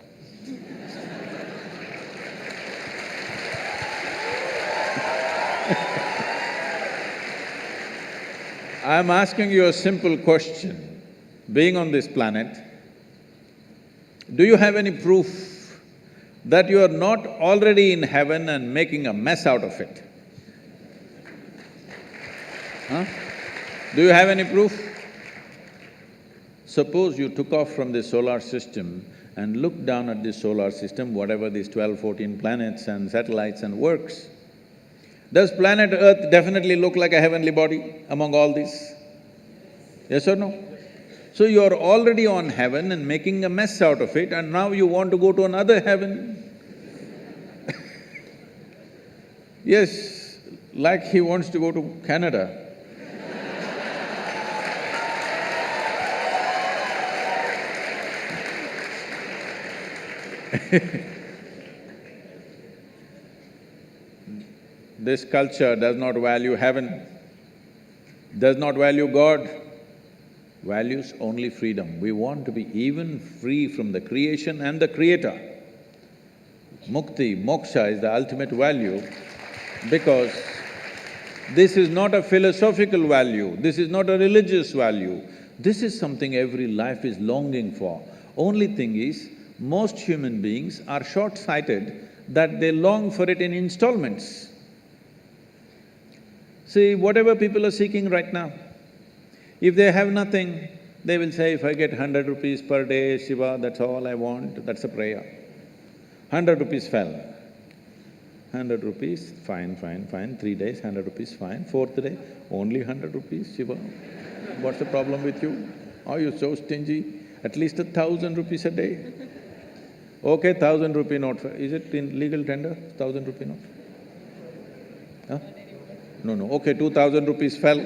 I'm asking you a simple question. Being on this planet, do you have any proof that you are not already in heaven and making a mess out of it? Huh? Do you have any proof? Suppose you took off from the solar system and looked down at this solar system, whatever these 12, 14 planets and satellites and works. Does planet Earth definitely look like a heavenly body among all these? Yes or no? So you're already on heaven and making a mess out of it, and now you want to go to another heaven. Yes, like he wants to go to Canada. This culture does not value heaven, does not value God, values only freedom. We want to be even free from the creation and the creator. Mukti, moksha is the ultimate value because this is not a philosophical value, this is not a religious value, this is something every life is longing for. Only thing is, most human beings are short-sighted that they long for it in installments. See, whatever people are seeking right now, if they have nothing, they will say, if I get 100 rupees per day, Shiva, that's all I want, that's a prayer. 100 rupees fell. 100 rupees, fine, 3 days, 100 rupees, fine. Fourth day, only 100 rupees, Shiva. What's the problem with you? Are you so stingy? At least 1,000 rupees a day. Okay, 1,000 rupee note, is it in legal tender, 1,000 rupee note? Huh? No, okay, 2,000 rupees fell.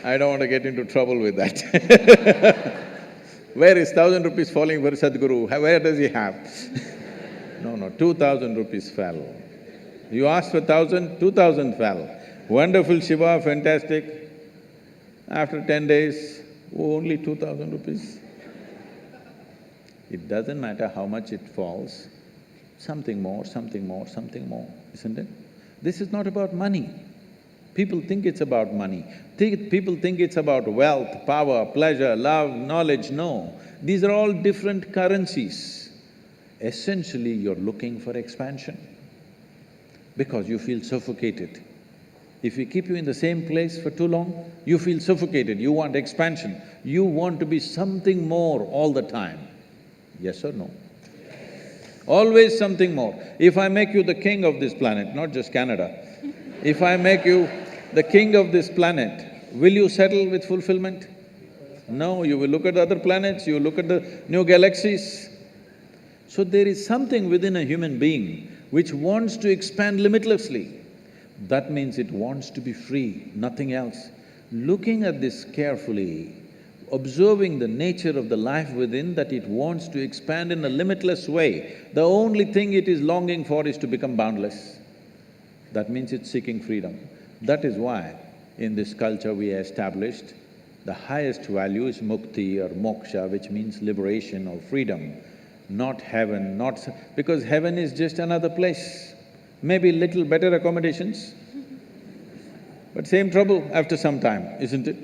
I don't want to get into trouble with that. Where is 1,000 rupees falling for Sadhguru? Where does he have? No, 2,000 rupees fell. You asked for 1,000, 2,000 fell. Wonderful Shiva, fantastic. After 10 days, only 2,000 rupees. It doesn't matter how much it falls, something more, isn't it? This is not about money. People think it's about money. People think it's about wealth, power, pleasure, love, knowledge. No, these are all different currencies. Essentially, you're looking for expansion because you feel suffocated. If we keep you in the same place for too long, you feel suffocated, you want expansion, you want to be something more all the time. Yes or no? Always something more. If I make you the king of this planet, not just Canada, if I make you the king of this planet, will you settle with fulfillment? No, you will look at the other planets, you look at the new galaxies. So there is something within a human being which wants to expand limitlessly. That means it wants to be free, nothing else. Looking at this carefully, observing the nature of the life within, that it wants to expand in a limitless way, the only thing it is longing for is to become boundless. That means it's seeking freedom. That is why in this culture we established the highest value is mukti or moksha, which means liberation or freedom, not heaven, because heaven is just another place. Maybe little better accommodations, but same trouble after some time, isn't it?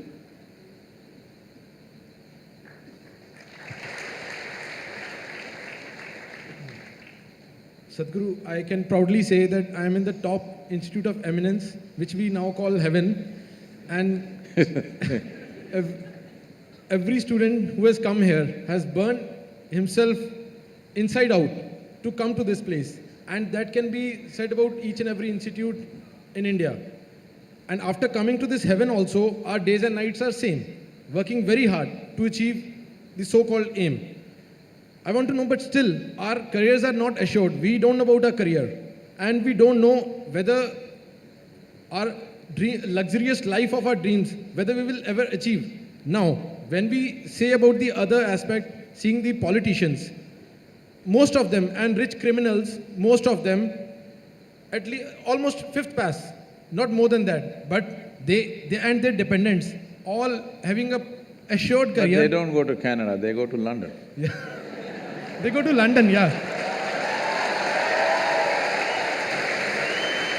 Sadhguru, I can proudly say that I am in the top institute of eminence, which we now call heaven, and every student who has come here has burned himself inside out to come to this place, and that can be said about each and every institute in India. And after coming to this heaven also, our days and nights are same, working very hard to achieve the so-called aim. I want to know, but still, our careers are not assured. We don't know about our career, and we don't know whether our luxurious life of our dreams, whether we will ever achieve. Now, when we say about the other aspect, seeing the politicians, most of them, and rich criminals, most of them, at least almost fifth pass, not more than that, but they and their dependents, all having a assured career. But they don't go to Canada, they go to London. Yeah. They go to London, yeah.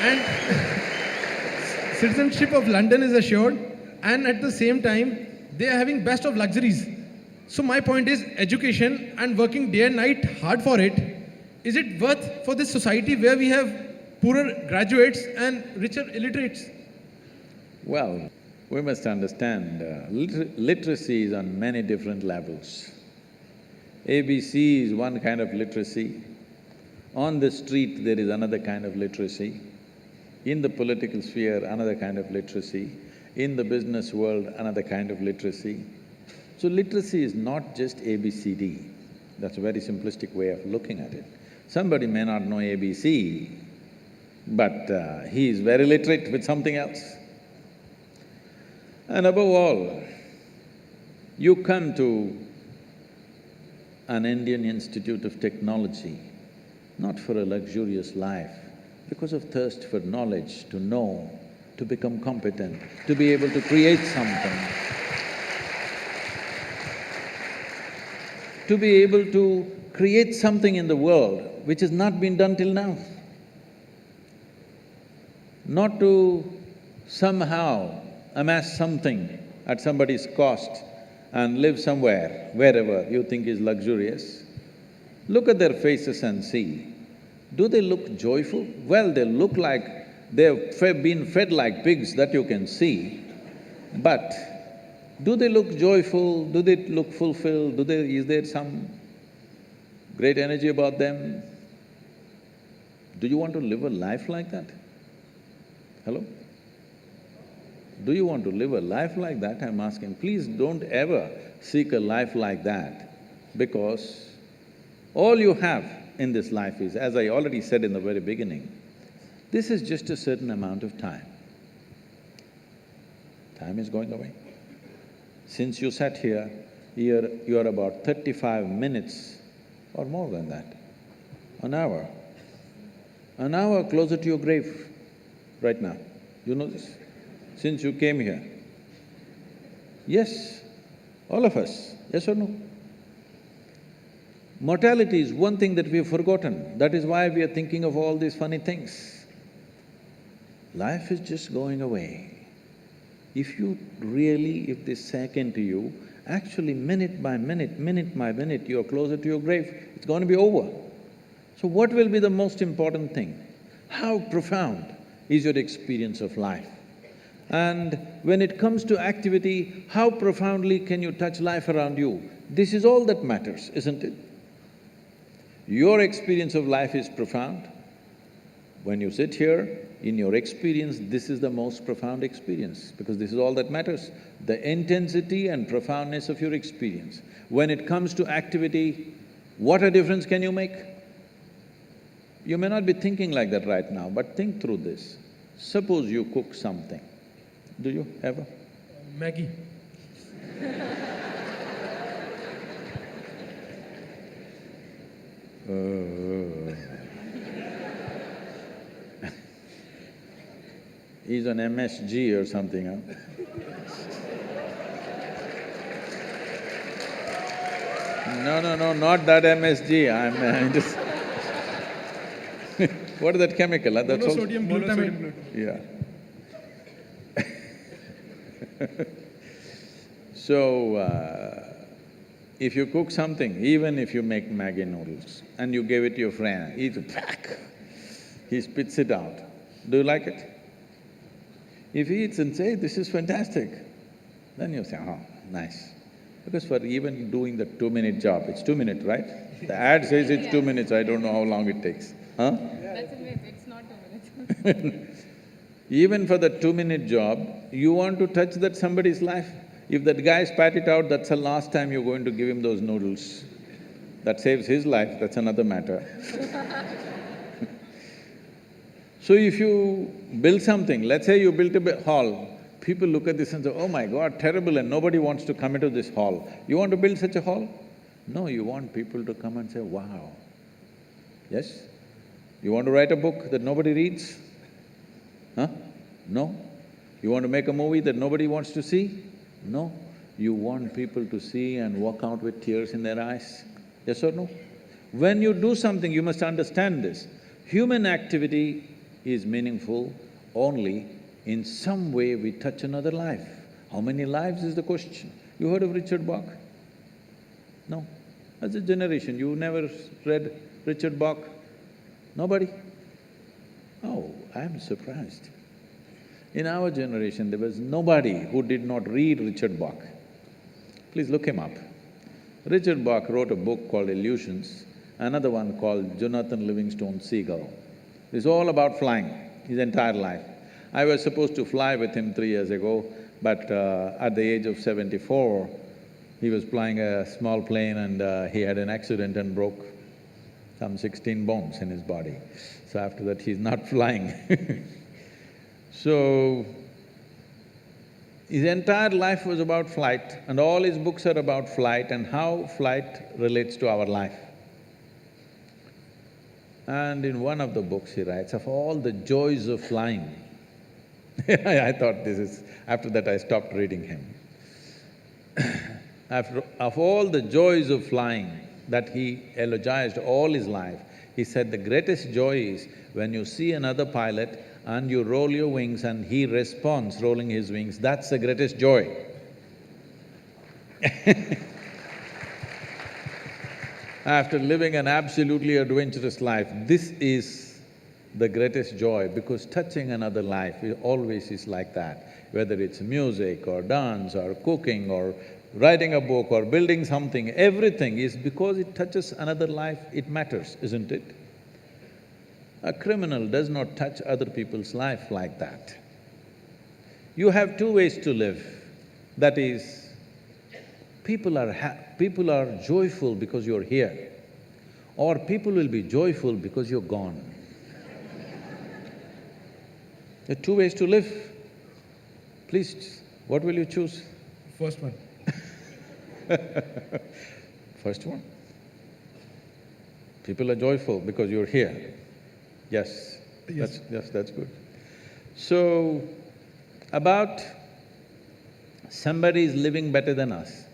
And citizenship of London is assured, and at the same time, they are having best of luxuries. So my point is, education and working day and night hard for it, is it worth for this society where we have poorer graduates and richer illiterates? Well, we must understand, literacy is on many different levels. ABC is one kind of literacy. On the street, there is another kind of literacy. In the political sphere, another kind of literacy. In the business world, another kind of literacy. So literacy is not just ABCD. That's a very simplistic way of looking at it. Somebody may not know ABC, but he is very literate with something else. And above all, you come to an Indian Institute of Technology, not for a luxurious life, because of thirst for knowledge, to know, to become competent, to be able to create something, to be able to create something in the world which has not been done till now. Not to somehow amass something at somebody's cost and live somewhere, wherever you think is luxurious. Look at their faces and see. Do they look joyful? Well, they look like they've been fed like pigs, that you can see. But Do they look joyful? Do they look fulfilled? Is there some great energy about them? Do you want to live a life like that? Hello? Do you want to live a life like that? I'm asking. Please don't ever seek a life like that, because all you have in this life is, as I already said in the very beginning, this is just a certain amount of time. Time is going away. Since you sat here, you're about 35 minutes or more than that, an hour closer to your grave right now. You know this? Since you came here. Yes, all of us, yes or no? Mortality is one thing that we've forgotten, that is why we are thinking of all these funny things. Life is just going away. If this second to you, actually minute by minute, you're closer to your grave, it's going to be over. So what will be the most important thing? How profound is your experience of life? And when it comes to activity, how profoundly can you touch life around you? This is all that matters, isn't it? Your experience of life is profound. When you sit here, in your experience, this is the most profound experience, because this is all that matters, the intensity and profoundness of your experience. When it comes to activity, what a difference can you make? You may not be thinking like that right now, but think through this. Suppose you cook something. Do you ever? Maggie. He's on MSG or something, huh? No, not that MSG, I'm just what is that chemical, huh? That's also… Monosodium glutamate. Yeah. So, if you cook something, even if you make Maggi noodles and you give it to your friend, he eats it, pack, he spits it out. Do you like it? If he eats and says, "This is fantastic," then you say, "Oh, nice." Because for even doing the 2-minute job, it's 2 minutes, right? The ad says it's 2 minutes, I don't know how long it takes, huh? That's a myth, it's not 2 minutes. Even for the 2-minute job, you want to touch that somebody's life. If that guy spat it out, that's the last time you're going to give him those noodles. That saves his life, that's another matter. So if you build something, let's say you built a hall, people look at this and say, "Oh my God, terrible," and nobody wants to come into this hall. You want to build such a hall? No, you want people to come and say, "Wow." Yes? You want to write a book that nobody reads? Huh? No? You want to make a movie that nobody wants to see? No. You want people to see and walk out with tears in their eyes? Yes or no? When you do something, you must understand this. Human activity is meaningful only in some way we touch another life. How many lives is the question? You heard of Richard Bach? No. As a generation, you never read Richard Bach? Nobody? Oh, I'm surprised. In our generation, there was nobody who did not read Richard Bach. Please look him up. Richard Bach wrote a book called Illusions, another one called Jonathan Livingstone Seagull. It's all about flying, his entire life. I was supposed to fly with him 3 years ago, but at the age of 74, he was flying a small plane and he had an accident and broke some 16 bones in his body. So after that, he's not flying. So, his entire life was about flight, and all his books are about flight and how flight relates to our life. And in one of the books he writes, of all the joys of flying, I thought this is… after that I stopped reading him. Of all the joys of flying that he eulogized all his life, he said the greatest joy is when you see another pilot and you roll your wings and he responds rolling his wings, that's the greatest joy. After living an absolutely adventurous life, this is the greatest joy, because touching another life always is like that. Whether it's music or dance or cooking or writing a book or building something, everything is because it touches another life, it matters, isn't it? A criminal does not touch other people's life like that. You have two ways to live. That is, people are joyful because you're here, or people will be joyful because you're gone. There are two ways to live. Please, what will you choose? First one. First one. People are joyful because you're here. Yes, Yes. that's good. So, about somebody is living better than us,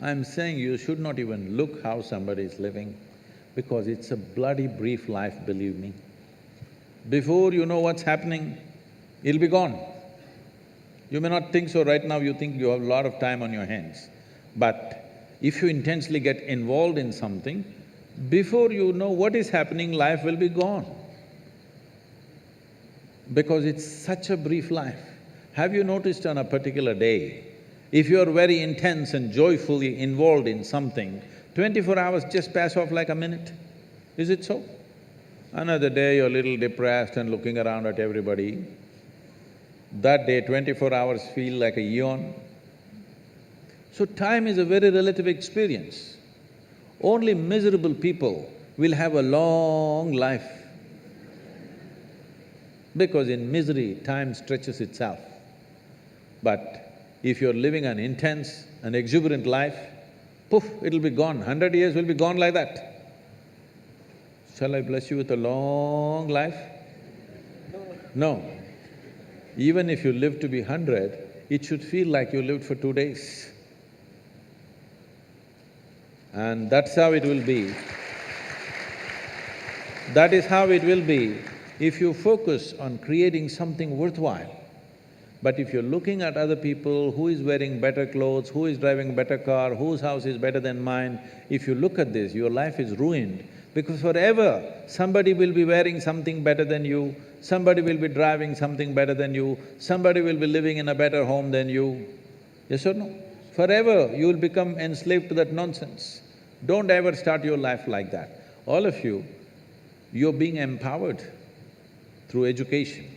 I'm saying you should not even look how somebody is living, because it's a bloody brief life, believe me. Before you know what's happening, it'll be gone. You may not think so right now, you think you have a lot of time on your hands. But if you intensely get involved in something, before you know what is happening, life will be gone. Because it's such a brief life. Have you noticed on a particular day, if you're very intense and joyfully involved in something, 24 hours just pass off like a minute? Is it so? Another day you're a little depressed and looking around at everybody. That day, 24 hours feel like a eon. So time is a very relative experience. Only miserable people will have a long life, because in misery, time stretches itself. But if you're living an intense and exuberant life, poof, it'll be gone. 100 years will be gone like that. Shall I bless you with a long life? No. Even if you live to be 100, it should feel like you lived for 2 days. And that's how it will be. That is how it will be if you focus on creating something worthwhile. But if you're looking at other people, who is wearing better clothes, who is driving better car, whose house is better than mine, if you look at this, your life is ruined, because forever somebody will be wearing something better than you, somebody will be driving something better than you, somebody will be living in a better home than you. Yes or no? Forever you will become enslaved to that nonsense. Don't ever start your life like that. All of you, you're being empowered through education.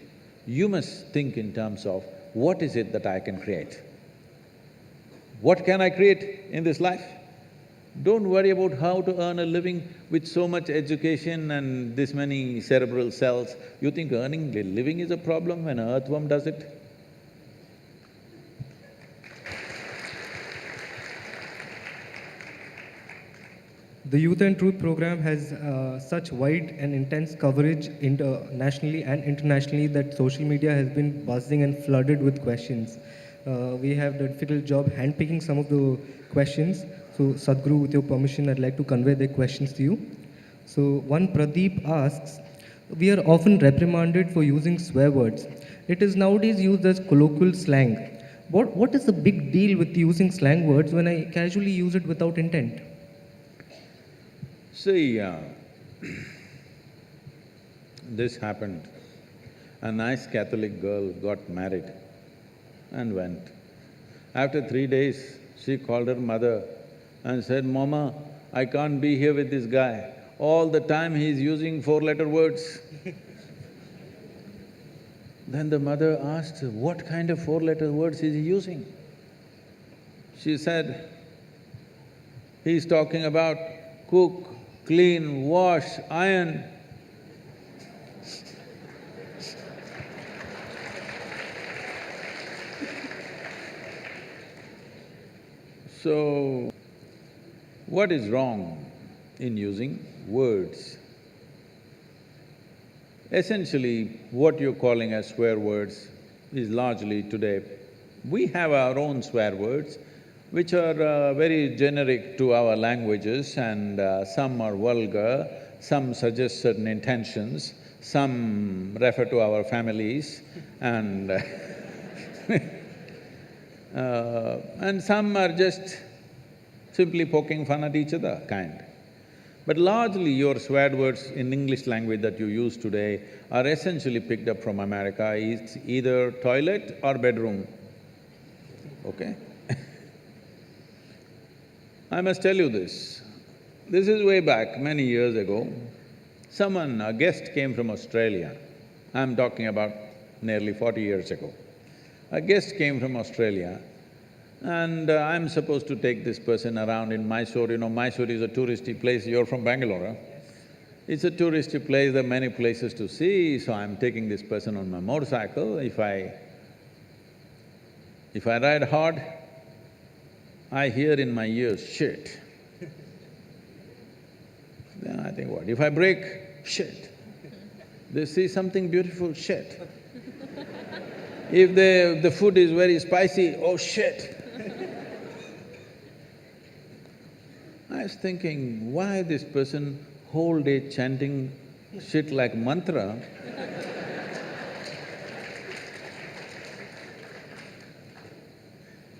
You must think in terms of, what is it that I can create? What can I create in this life? Don't worry about how to earn a living with so much education and this many cerebral cells. You think earning a living is a problem when an earthworm does it? The Youth and Truth program has such wide and intense coverage nationally and internationally that social media has been buzzing and flooded with questions. We have the difficult job handpicking some of the questions. So, Sadhguru, with your permission, I'd like to convey the questions to you. So, one Pradeep asks, we are often reprimanded for using swear words. It is nowadays used as colloquial slang. What is the big deal with using slang words when I casually use it without intent? See, this happened. A nice Catholic girl got married and went. After 3 days, she called her mother and said, "Mama, I can't be here with this guy. All the time he's using 4-letter words." Then the mother asked, "What kind of 4-letter words is he using?" She said, "He's talking about cook, clean, wash, iron." So, what is wrong in using words? Essentially, what you're calling as swear words is largely today, we have our own swear words, which are very generic to our languages, and some are vulgar, some suggest certain intentions, some refer to our families, and and some are just simply poking fun at each other, kind. But largely your swear words in English language that you use today are essentially picked up from America. It's either toilet or bedroom, okay? I must tell you this. This is way back, many years ago. A guest came from Australia. I'm talking about nearly 40 years ago. A guest came from Australia and I'm supposed to take this person around in Mysore. You know, Mysore is a touristy place. You're from Bangalore, huh? It's a touristy place, there are many places to see, so I'm taking this person on my motorcycle. If I ride hard, I hear in my ears, shit. Then I think, what? If I brake, shit. They see something beautiful, shit. If the food is very spicy, oh shit. I was thinking, why this person whole day chanting shit like mantra?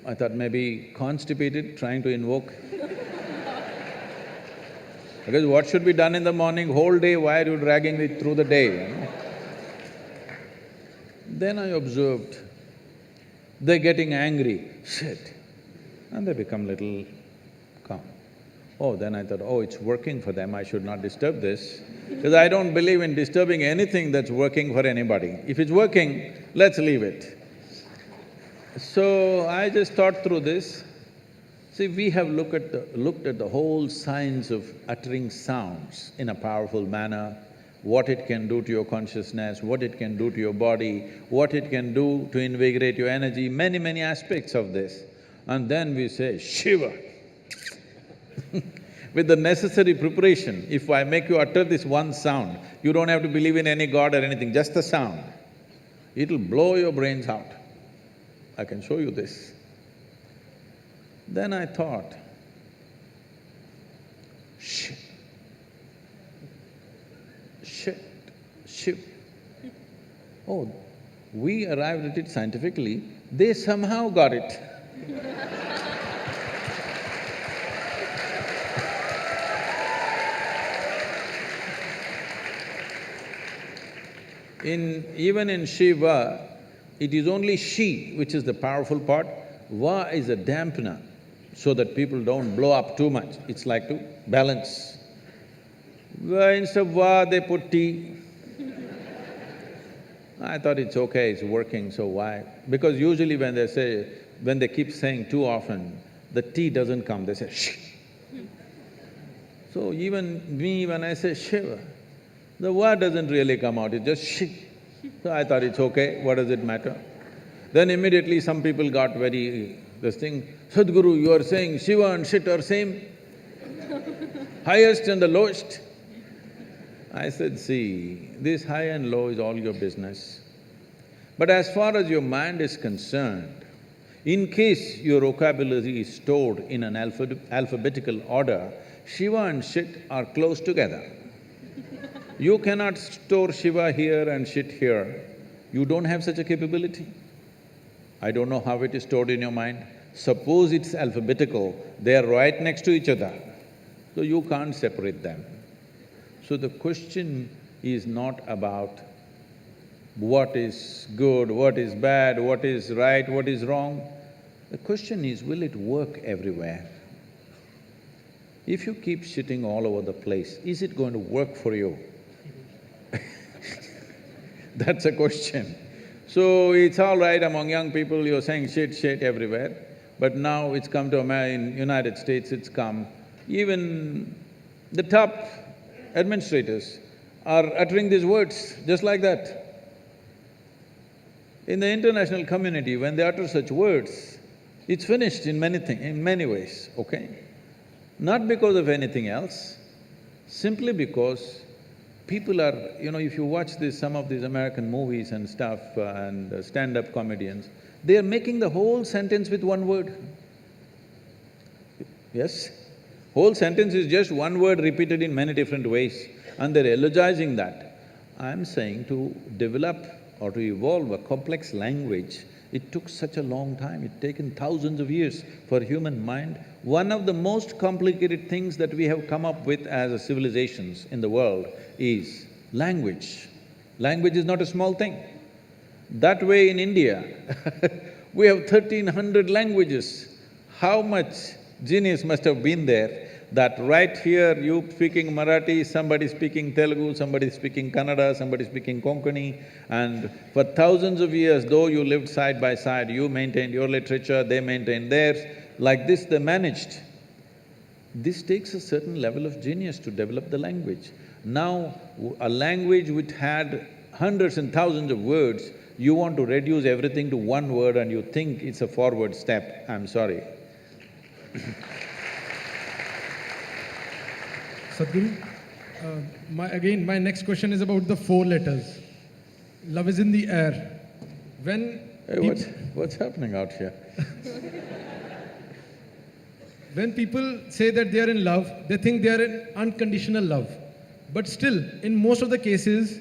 I thought maybe constipated, trying to invoke. Because what should be done in the morning, whole day, why are you dragging it through the day, you know? Then I observed, they're getting angry, shit, and they become little calm. Oh, then I thought, oh, it's working for them, I should not disturb this, because I don't believe in disturbing anything that's working for anybody. If it's working, let's leave it. So I just thought through this. See, we have looked at the whole science of uttering sounds in a powerful manner, what it can do to your consciousness, what it can do to your body, what it can do to invigorate your energy, many aspects of this. And then we say, Shiva. With the necessary preparation, if I make you utter this one sound, you don't have to believe in any god or anything, just the sound. It'll blow your brains out. I can show you this. Then I thought, shit, Shiv. Oh, we arrived at it scientifically, they somehow got it. Even in Shiva, it is only Shi which is the powerful part, Va is a dampener, so that people don't blow up too much. It's like to balance. Instead of Va, they put T. I thought it's okay, it's working, so why? Because usually when they keep saying too often, the T doesn't come, they say shh. So even me, when I say Shiva, the word doesn't really come out, it's just shh. So I thought it's okay, what does it matter? Then immediately some people got very… this thing, Sadhguru, you are saying Shiva and shit are same? Highest and the lowest? I said, see, this high and low is all your business. But as far as your mind is concerned, in case your vocabulary is stored in an alphabetical order, Shiva and shit are close together. You cannot store Shiva here and shit here. You don't have such a capability. I don't know how it is stored in your mind. Suppose it's alphabetical, they are right next to each other, so you can't separate them. So the question is not about what is good, what is bad, what is right, what is wrong. The question is, will it work everywhere? If you keep shitting all over the place, is it going to work for you? That's a question. So it's all right among young people, you're saying shit everywhere, but now it's come to in United States, it's come. Even the top administrators are uttering these words just like that. In the international community, when they utter such words, it's finished in many ways, okay? Not because of anything else, simply because people are… if you watch some of these American movies and stuff and stand-up comedians, they are making the whole sentence with one word. Yes? Whole sentence is just one word repeated in many different ways, and they're elogizing that. I'm saying to develop or to evolve a complex language, it took such a long time, it's taken thousands of years for human mind. One of the most complicated things that we have come up with as a civilizations in the world is language. Language is not a small thing. That way in India, we have 1,300 languages. How much genius must have been there that right here you speaking Marathi, somebody speaking Telugu, somebody speaking Kannada, somebody speaking Konkani, and for thousands of years, though you lived side by side, you maintained your literature, they maintained theirs, like this they managed. This takes a certain level of genius to develop the language. Now, a language which had hundreds and thousands of words, you want to reduce everything to one word and you think it's a forward step, I'm sorry. Sadhguru, my next question is about the 4 letters. Love is in the air. When Hey, what's happening out here? when people say that they are in love, they think they are in unconditional love. But still, in most of the cases,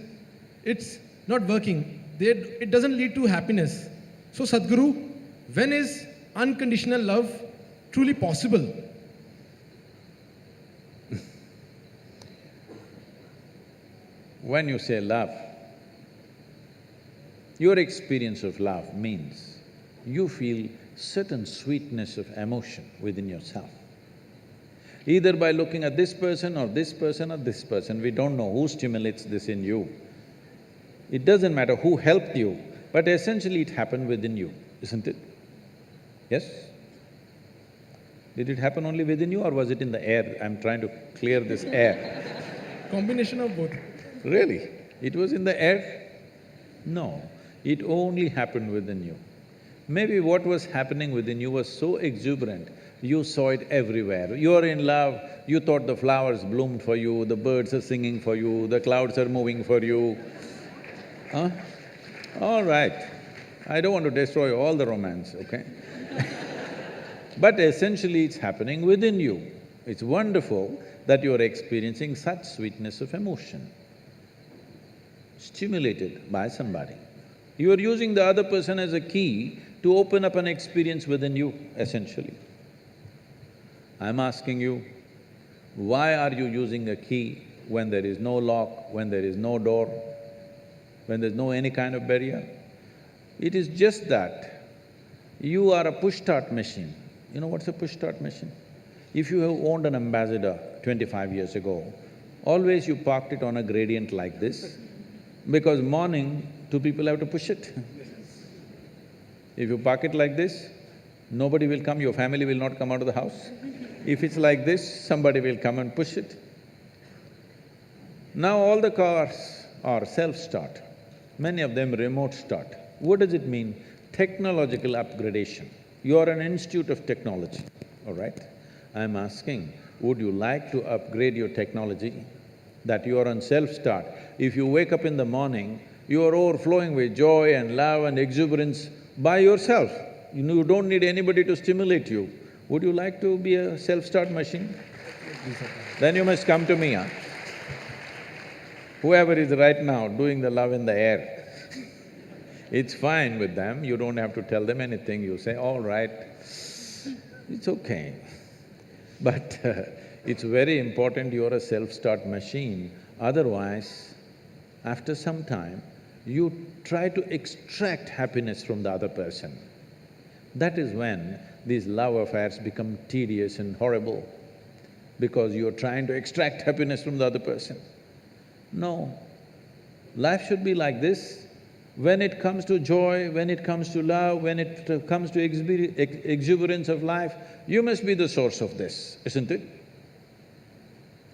it's not working. It doesn't lead to happiness. So Sadhguru, when is unconditional love truly possible? When you say love, your experience of love means you feel certain sweetness of emotion within yourself. Either by looking at this person or this person or this person, we don't know who stimulates this in you. It doesn't matter who helped you, but essentially it happened within you, isn't it? Yes? Did it happen only within you or was it in the air? I'm trying to clear this air. Combination of both. Really? It was in the air? No, it only happened within you. Maybe what was happening within you was so exuberant, you saw it everywhere. You're in love, you thought the flowers bloomed for you, the birds are singing for you, the clouds are moving for you. Huh? All right, I don't want to destroy all the romance, okay? But essentially it's happening within you. It's wonderful that you're experiencing such sweetness of emotion, stimulated by somebody. You are using the other person as a key to open up an experience within you, essentially. I'm asking you, why are you using a key when there is no lock, when there is no door, when there's no any kind of barrier? It is just that you are a push-start machine. You know what's a push-start machine? If you have owned an Ambassador 25 years ago, always you parked it on a gradient like this, because morning, 2 people have to push it. If you park it like this, nobody will come, your family will not come out of the house. If it's like this, somebody will come and push it. Now all the cars are self-start, many of them remote start. What does it mean? Technological upgradation. You are an institute of technology, all right? I'm asking, would you like to upgrade your technology that you are on self-start? If you wake up in the morning, you are overflowing with joy and love and exuberance by yourself. You don't need anybody to stimulate you. Would you like to be a self-start machine? Then you must come to me, huh? Whoever is right now doing the love in the air, it's fine with them, you don't have to tell them anything, you say, all right, it's okay. But it's very important you're a self-start machine, otherwise, after some time, you try to extract happiness from the other person. That is when these love affairs become tedious and horrible, because you're trying to extract happiness from the other person. No, life should be like this. When it comes to joy, when it comes to love, when it comes to exuberance of life, you must be the source of this, isn't it?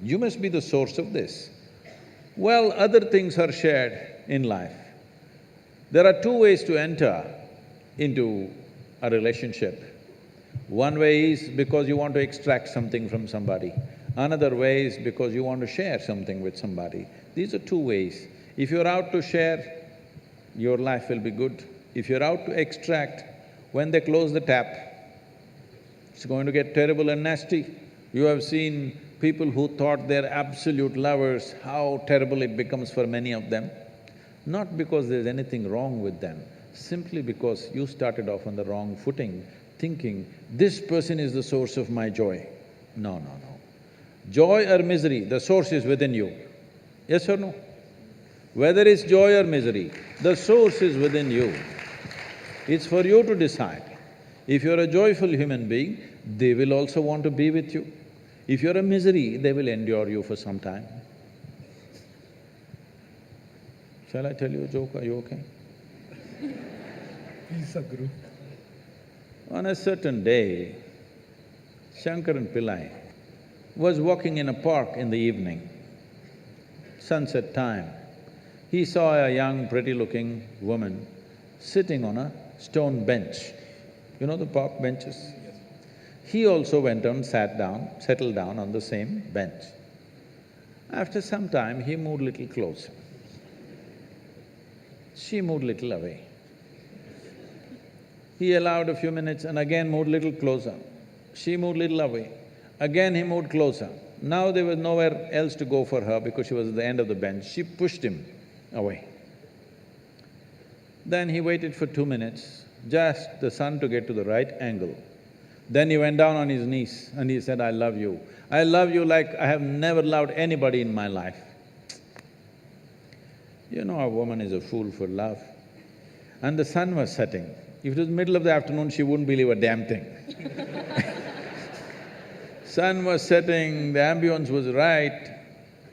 You must be the source of this. Well, other things are shared in life. There are 2 ways to enter into a relationship. One way is because you want to extract something from somebody. Another way is because you want to share something with somebody. These are 2 ways. If you're out to share, your life will be good. If you're out to extract, when they close the tap, it's going to get terrible and nasty. You have seen people who thought they're absolute lovers, how terrible it becomes for many of them. Not because there's anything wrong with them, simply because you started off on the wrong footing, thinking, this person is the source of my joy. No, no, no. Joy or misery, the source is within you. Yes or no? Whether it's joy or misery, the source is within you. It's for you to decide. If you're a joyful human being, they will also want to be with you. If you're a misery, they will endure you for some time. Shall I tell you a joke? Are you okay? Please, Sadhguru. On a certain day, Shankaran Pillai was walking in a park in the evening, sunset time. He saw a young, pretty-looking woman sitting on a stone bench. You know the park benches? He also went and sat down, settled down on the same bench. After some time, he moved little closer. She moved little away. He allowed a few minutes and again moved little closer. She moved little away. Again he moved closer. Now there was nowhere else to go for her because she was at the end of the bench. She pushed him away. Then he waited for 2 minutes, just the sun to get to the right angle. Then he went down on his knees and he said, I love you. I love you like I have never loved anybody in my life. You know, a woman is a fool for love. And the sun was setting. If it was middle of the afternoon, she wouldn't believe a damn thing. Sun was setting, the ambience was right,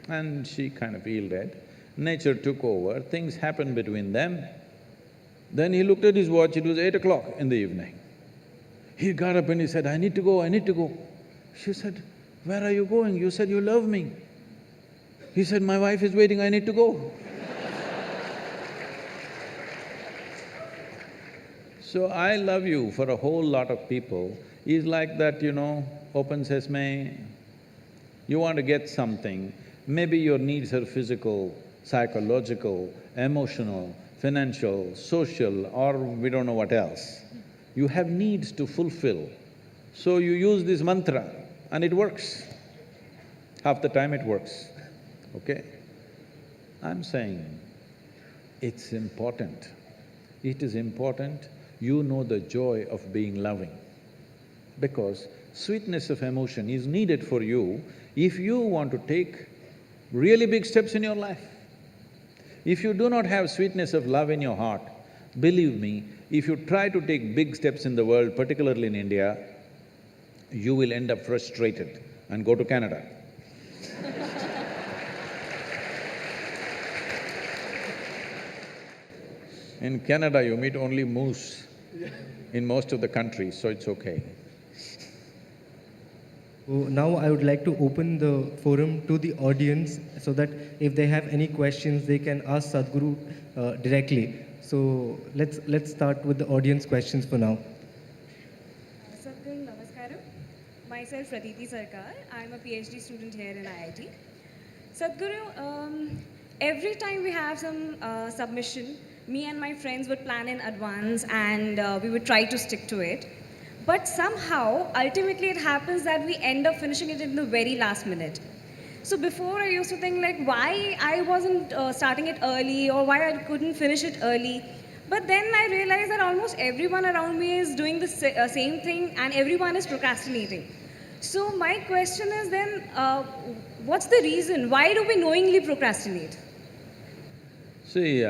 and she kind of yielded. Nature took over, things happened between them. Then he looked at his watch, it was 8 o'clock in the evening. He got up and he said, I need to go, I need to go. She said, where are you going? You said you love me. He said, my wife is waiting, I need to go. So, I love you for a whole lot of people is like that, you know, open sesame. You want to get something, maybe your needs are physical, psychological, emotional, financial, social, or we don't know what else. You have needs to fulfill. So you use this mantra and it works. Half the time it works, okay? I'm saying it's important. It is important you know the joy of being loving, because sweetness of emotion is needed for you if you want to take really big steps in your life. If you do not have sweetness of love in your heart, believe me, if you try to take big steps in the world, particularly in India, you will end up frustrated and go to Canada. In Canada, you meet only moose in most of the countries, so it's okay. So now I would like to open the forum to the audience so that if they have any questions, they can ask Sadhguru directly. So let's start with the audience questions for now. Sadhguru, namaskaram. Myself, Pratiti Sarkar. I'm a PhD student here in IIT. Sadhguru, every time we have some submission, me and my friends would plan in advance and we would try to stick to it. But somehow, ultimately it happens that we end up finishing it in the very last minute. So before I used to think like why I wasn't starting it early or why I couldn't finish it early. But then I realized that almost everyone around me is doing the same thing and everyone is procrastinating. So my question is then, what's the reason? Why do we knowingly procrastinate? See,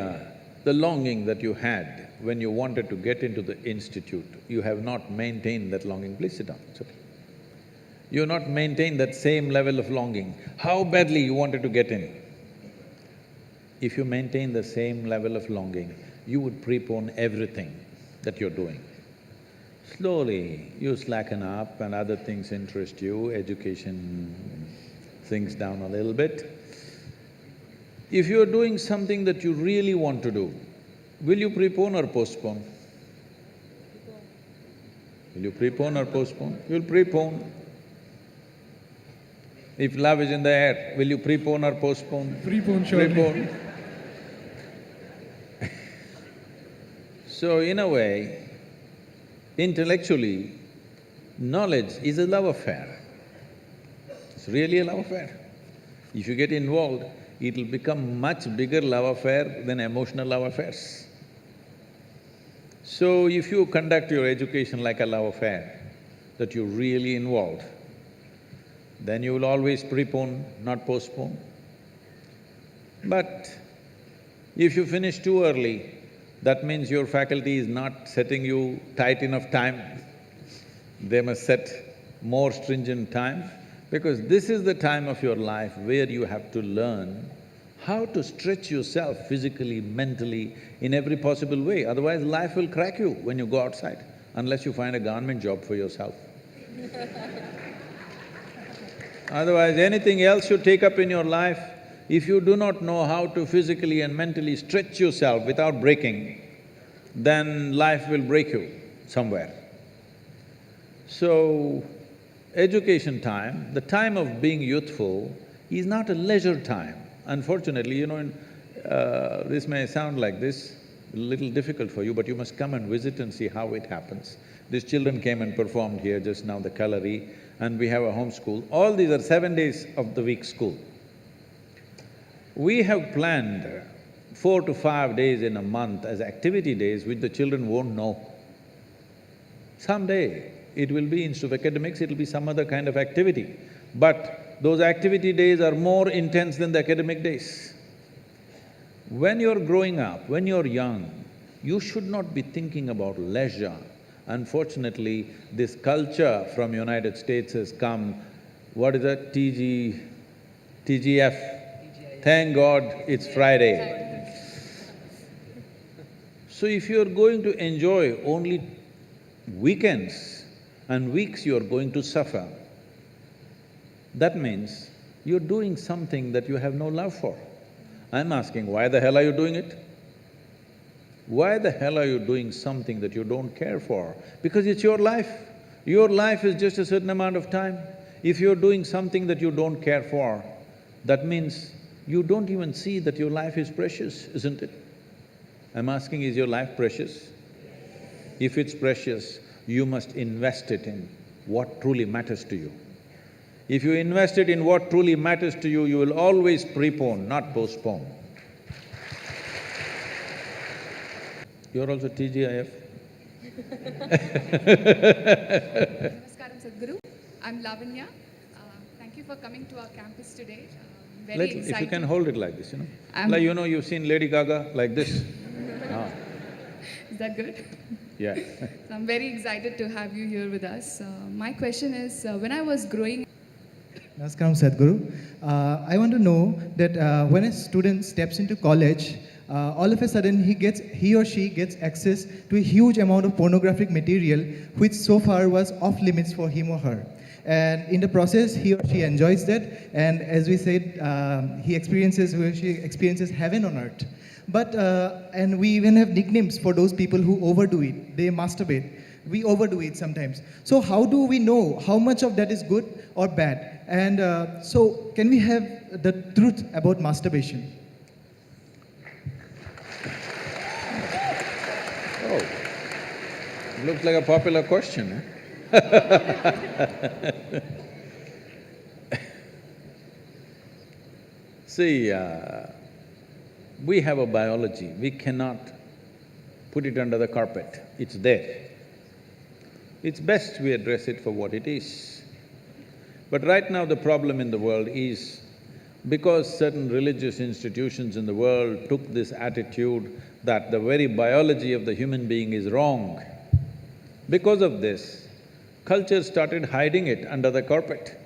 the longing that you had when you wanted to get into the institute, you have not maintained that longing. Please sit down, it's okay. You have not maintained that same level of longing. How badly you wanted to get in. If you maintain the same level of longing, you would prepone everything that you're doing. Slowly, you slacken up and other things interest you, education sinks down a little bit. If you're doing something that you really want to do, will you prepone or postpone? Will you prepone or postpone? You'll prepone. If love is in the air, will you prepone or postpone? Prepone, surely. Prepone. So in a way, intellectually, knowledge is a love affair. It's really a love affair. If you get involved, it'll become much bigger love affair than emotional love affairs. So if you conduct your education like a love affair, that you're really involved, then you will always prepone, not postpone. But if you finish too early, that means your faculty is not setting you tight enough time. They must set more stringent time, because this is the time of your life where you have to learn how to stretch yourself physically, mentally, in every possible way. Otherwise, life will crack you when you go outside, unless you find a government job for yourself. Otherwise, anything else you take up in your life, if you do not know how to physically and mentally stretch yourself without breaking, then life will break you somewhere. So, education time, the time of being youthful, is not a leisure time. Unfortunately, this may sound like this, a little difficult for you, but you must come and visit and see how it happens. These children came and performed here just now, the Kalari, and we have a home school. All these are 7 days of the week school. We have planned 4 to 5 days in a month as activity days which the children won't know. Someday, it will be instead of academics, it'll be some other kind of activity. But those activity days are more intense than the academic days. When you're growing up, when you're young, you should not be thinking about leisure. Unfortunately, this culture from United States has come, what is that, TGF? Thank God it's Friday. So if you're going to enjoy only weekends and weeks, you're going to suffer. That means you're doing something that you have no love for. I'm asking, why the hell are you doing it? Why the hell are you doing something that you don't care for? Because it's your life. Your life is just a certain amount of time. If you're doing something that you don't care for, that means you don't even see that your life is precious, isn't it? I'm asking, is your life precious? If it's precious, you must invest it in what truly matters to you. If you invest it in what truly matters to you, you will always prepone, not postpone. You're also TGIF? Namaskaram, Sadhguru. I'm Lavanya. Thank you for coming to our campus today. Very excited. If you can hold it like this, I'm- you've seen Lady Gaga like this. Is that good? Yeah. So I'm very excited to have you here with us. My question is, when I was growing… Namaskaram, Sadhguru. I want to know that when a student steps into college, all of a sudden he or she gets access to a huge amount of pornographic material which so far was off limits for him or her. And in the process, he or she enjoys that, and as we said, he or she experiences heaven on earth. But, and we even have nicknames for those people who overdo it. They masturbate. We overdo it sometimes. So how do we know how much of that is good or bad? And so can we have the truth about masturbation? Oh, looks like a popular question, eh? See, we have a biology, we cannot put it under the carpet, it's there. It's best we address it for what it is. But right now the problem in the world is, because certain religious institutions in the world took this attitude that the very biology of the human being is wrong, because of this, culture started hiding it under the carpet.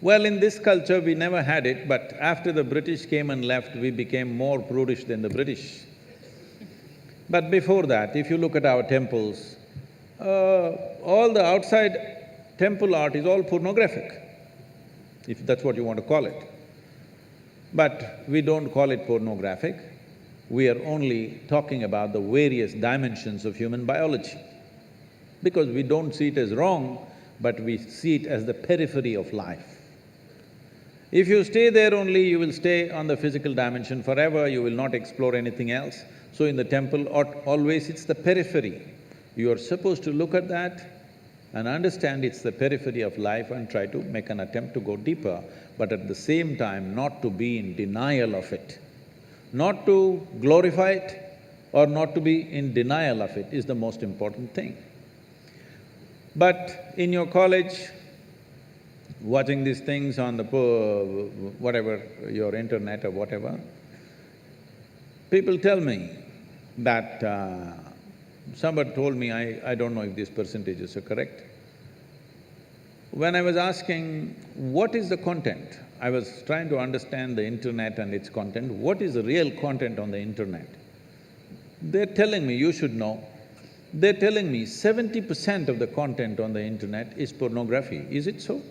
Well, in this culture we never had it, but after the British came and left, we became more prudish than the British. But before that, if you look at our temples, all the outside temple art is all pornographic, if that's what you want to call it. But we don't call it pornographic, we are only talking about the various dimensions of human biology. Because we don't see it as wrong, but we see it as the periphery of life. If you stay there only, you will stay on the physical dimension forever, you will not explore anything else. So in the temple, always it's the periphery. You are supposed to look at that and understand it's the periphery of life and try to make an attempt to go deeper, but at the same time not to be in denial of it, not to glorify it, or not to be in denial of it is the most important thing. But in your college, watching these things on the whatever, your internet or whatever, people tell me that… somebody told me, I don't know if these percentages are correct. When I was asking, what is the content? I was trying to understand the internet and its content. What is the real content on the internet? They're telling me, you should know, they're telling me 70% of the content on the internet is pornography. Is it so?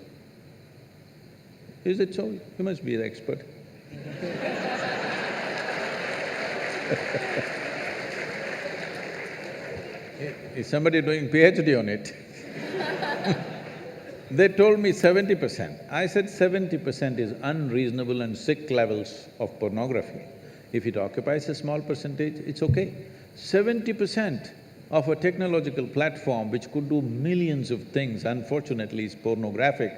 Is it so? You must be the expert. Is somebody doing PhD on it? They told me 70%. I said 70% is unreasonable and sick levels of pornography. If it occupies a small percentage, it's okay. 70% of a technological platform which could do millions of things, unfortunately, is pornographic.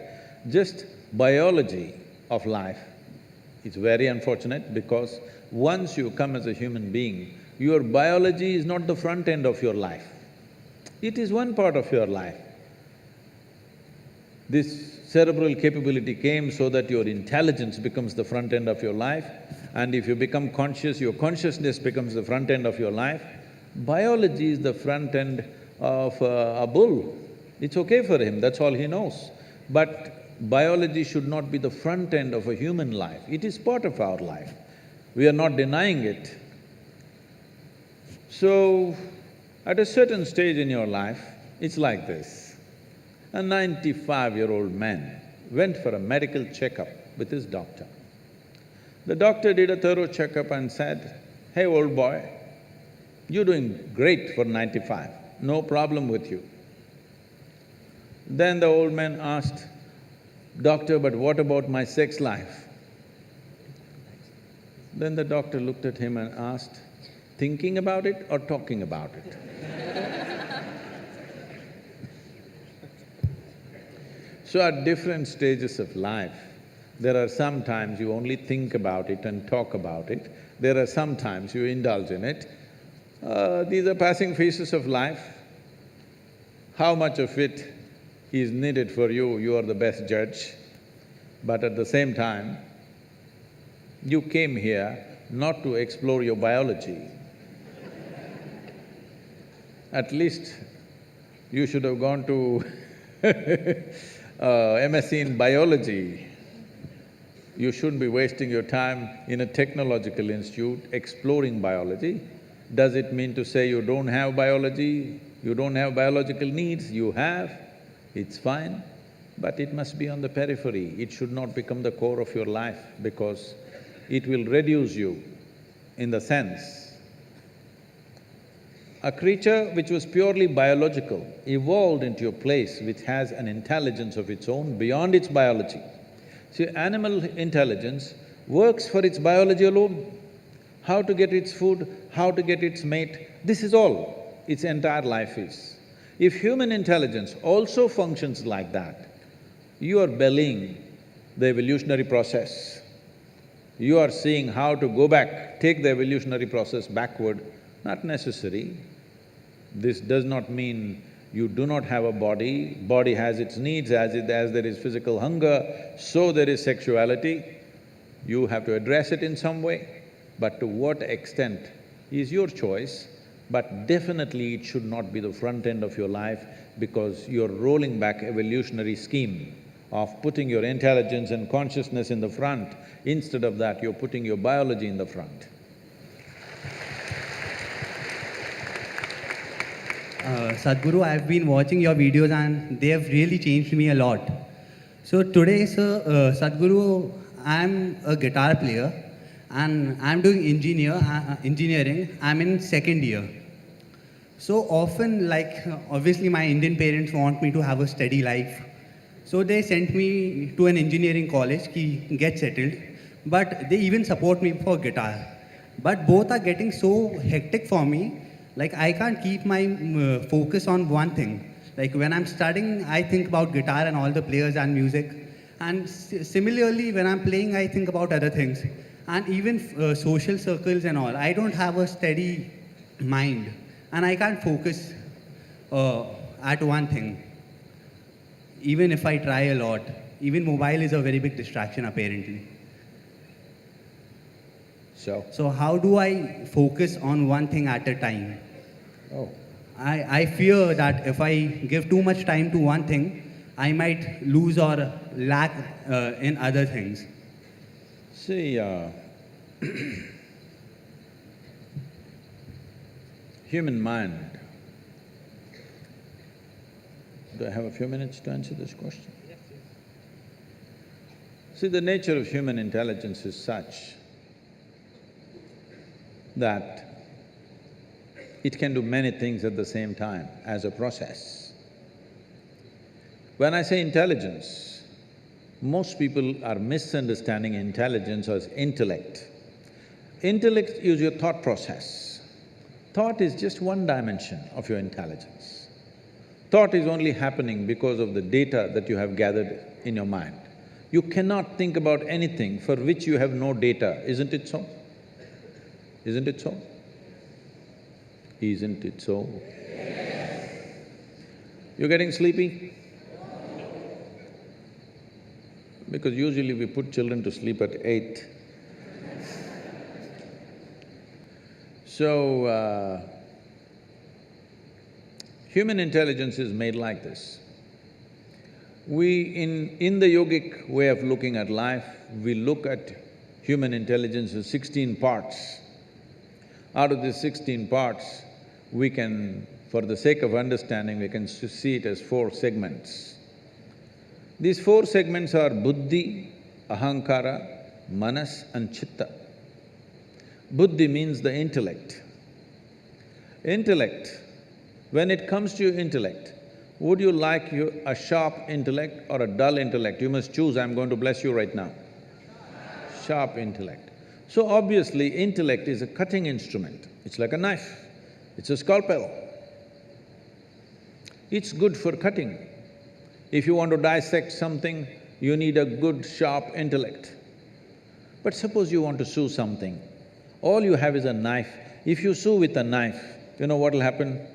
Just biology of life. It's very unfortunate because once you come as a human being, your biology is not the front end of your life. It is one part of your life. This cerebral capability came so that your intelligence becomes the front end of your life, and if you become conscious, your consciousness becomes the front end of your life. Biology is the front end of a bull. It's okay for him, that's all he knows. But biology should not be the front end of a human life. It is part of our life. We are not denying it. So, at a certain stage in your life, it's like this. A 95-year-old man went for a medical checkup with his doctor. The doctor did a thorough checkup and said, "Hey, old boy, you're doing great for 95, no problem with you." Then the old man asked, "Doctor, but what about my sex life?" Then the doctor looked at him and asked, "Thinking about it or talking about it?" So at different stages of life, there are some times you only think about it and talk about it, there are some times you indulge in it. These are passing phases of life. How much of it is needed for you, you are the best judge. But at the same time, you came here not to explore your biology. At least you should have gone to MSc in biology. You shouldn't be wasting your time in a technological institute exploring biology. Does it mean to say you don't have biology, you don't have biological needs? You have, it's fine, but it must be on the periphery. It should not become the core of your life because it will reduce you in the sense a creature which was purely biological evolved into a place which has an intelligence of its own beyond its biology. See, animal intelligence works for its biology alone. How to get its food, how to get its mate, this is all its entire life is. If human intelligence also functions like that, you are bellying the evolutionary process. You are seeing how to go back, take the evolutionary process backward, not necessary. This does not mean you do not have a body, body has its needs, as there is physical hunger, so there is sexuality. You have to address it in some way, but to what extent is your choice, but definitely it should not be the front end of your life because you're rolling back evolutionary scheme of putting your intelligence and consciousness in the front. Instead of that, you're putting your biology in the front. Sadhguru, I've been watching your videos and they have really changed me a lot. So today, sir, Sadhguru, I'm a guitar player and I'm doing engineering, I'm in second year. So often, like, obviously my Indian parents want me to have a steady life. So they sent me to an engineering college, ki get settled, but they even support me for guitar. But both are getting so hectic for me, like I can't keep my focus on one thing. Like when I'm studying, I think about guitar and all the players and music. And similarly, when I'm playing, I think about other things. And even social circles and all. I don't have a steady mind, and I can't focus at one thing. Even if I try a lot, even mobile is a very big distraction apparently. So how do I focus on one thing at a time? Oh. I fear that if I give too much time to one thing, I might lose or lack in other things. See, human mind. Do I have a few minutes to answer this question? Yes. See, the nature of human intelligence is such that it can do many things at the same time as a process. When I say intelligence, most people are misunderstanding intelligence as intellect. Intellect is your thought process. Thought is just one dimension of your intelligence. Thought is only happening because of the data that you have gathered in your mind. You cannot think about anything for which you have no data, isn't it so? Isn't it so? Isn't it so? Yes. You're getting sleepy? Because usually we put children to sleep at 8. So, human intelligence is made like this. In the yogic way of looking at life, we look at human intelligence as 16 parts. Out of these 16 parts, we can, for the sake of understanding, we can see it as 4 segments. These 4 segments are buddhi, ahankara, manas and chitta. Buddhi means the intellect. Intellect, when it comes to your intellect, would you like a sharp intellect or a dull intellect? You must choose, I'm going to bless you right now. Sharp intellect. So obviously, intellect is a cutting instrument. It's like a knife, it's a scalpel. It's good for cutting. If you want to dissect something, you need a good, sharp intellect. But suppose you want to sew something, all you have is a knife. If you sew with a knife, you know what'll happen?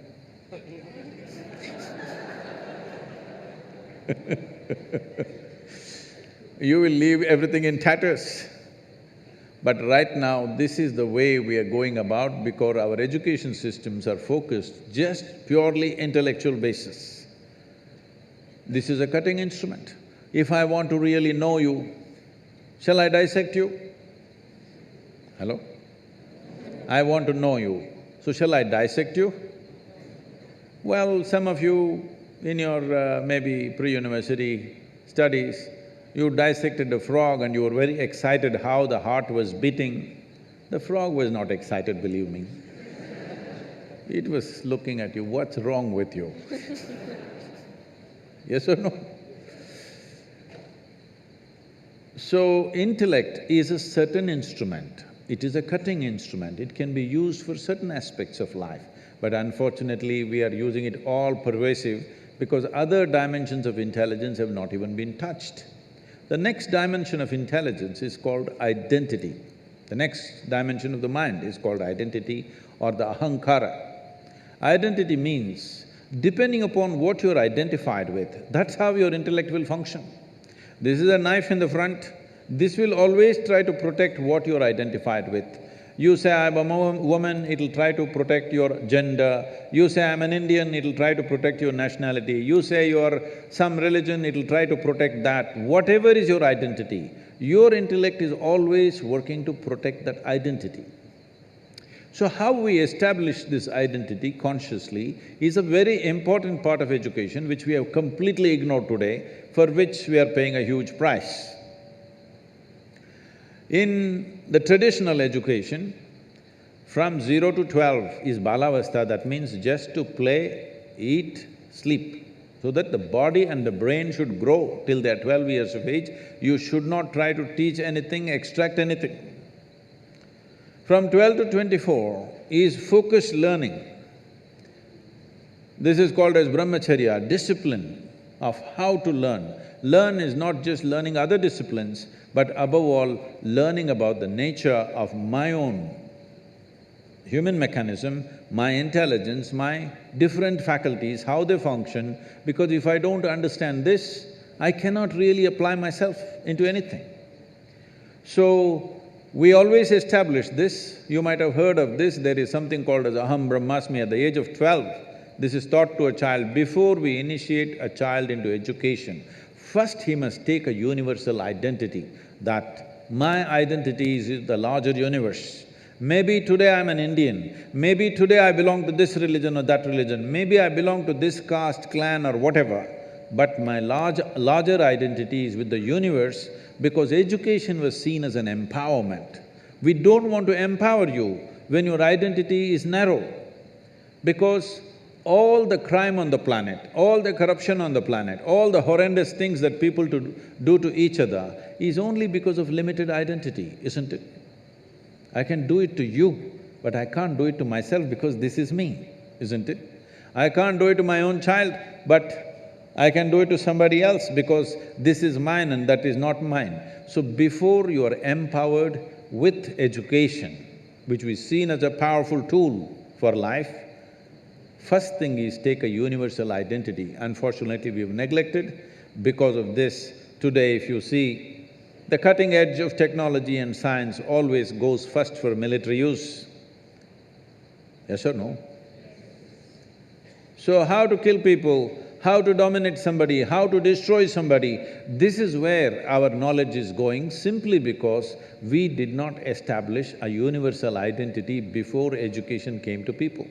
You will leave everything in tatters. But right now, this is the way we are going about because our education systems are focused just purely intellectual basis. This is a cutting instrument. If I want to really know you, shall I dissect you? Hello? I want to know you, so shall I dissect you? Well, some of you in your maybe pre-university studies, you dissected a frog and you were very excited how the heart was beating. The frog was not excited, believe me. It was looking at you, what's wrong with you? Yes or no? So, intellect is a certain instrument. It is a cutting instrument. It can be used for certain aspects of life. But unfortunately, we are using it all pervasive because other dimensions of intelligence have not even been touched. The next dimension of intelligence is called identity. The next dimension of the mind is called identity or the ahankara. Identity means, depending upon what you're identified with, that's how your intellect will function. This is a knife in the front, this will always try to protect what you're identified with. You say, I'm a woman, it'll try to protect your gender. You say, I'm an Indian, it'll try to protect your nationality. You say you're some religion, it'll try to protect that. Whatever is your identity, your intellect is always working to protect that identity. So how we establish this identity consciously is a very important part of education which we have completely ignored today, for which we are paying a huge price. In the traditional education, from 0 to 12 is balavastha, that means just to play, eat, sleep. So that the body and the brain should grow till they're 12 years of age, you should not try to teach anything, extract anything. From 12 to 24 is focused learning. This is called as brahmacharya, discipline of how to learn. Learn is not just learning other disciplines, but above all, learning about the nature of my own human mechanism, my intelligence, my different faculties, how they function, because if I don't understand this, I cannot really apply myself into anything. So, we always establish this. You might have heard of this, there is something called as Aham Brahmasmi at the age of 12. This is taught to a child. Before we initiate a child into education, first he must take a universal identity, that my identity is the larger universe. Maybe today I'm an Indian, maybe today I belong to this religion or that religion, maybe I belong to this caste, clan or whatever, but my larger identity is with the universe, because education was seen as an empowerment. We don't want to empower you when your identity is narrow, because all the crime on the planet, all the corruption on the planet, all the horrendous things that people do to each other is only because of limited identity, isn't it? I can do it to you, but I can't do it to myself because this is me, isn't it? I can't do it to my own child, but I can do it to somebody else because this is mine and that is not mine. So before you are empowered with education, which is seen as a powerful tool for life, first thing is take a universal identity. Unfortunately, we've neglected. Because of this, today if you see, the cutting edge of technology and science always goes first for military use. Yes or no? So how to kill people, how to dominate somebody, how to destroy somebody, this is where our knowledge is going, simply because we did not establish a universal identity before education came to people.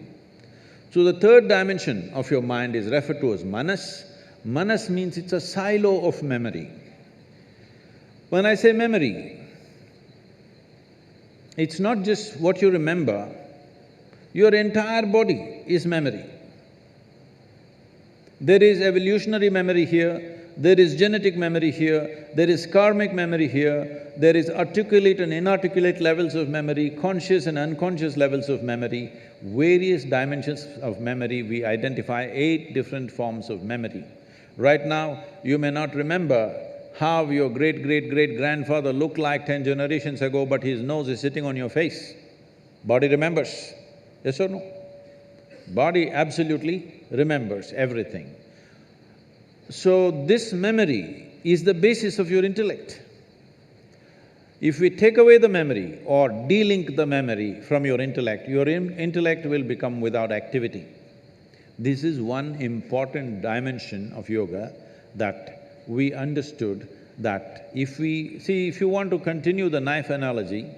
So the third dimension of your mind is referred to as manas. Manas means it's a silo of memory. When I say memory, it's not just what you remember, your entire body is memory. There is evolutionary memory here, there is genetic memory here, there is karmic memory here, there is articulate and inarticulate levels of memory, conscious and unconscious levels of memory, various dimensions of memory. We identify 8 different forms of memory. Right now, you may not remember how your great-great-great-grandfather looked like 10 generations ago, but his nose is sitting on your face. Body remembers, yes or no? Body absolutely remembers everything. So this memory is the basis of your intellect. If we take away the memory or de-link the memory from your intellect will become without activity. This is one important dimension of yoga that we understood, that if you want to continue the knife analogy,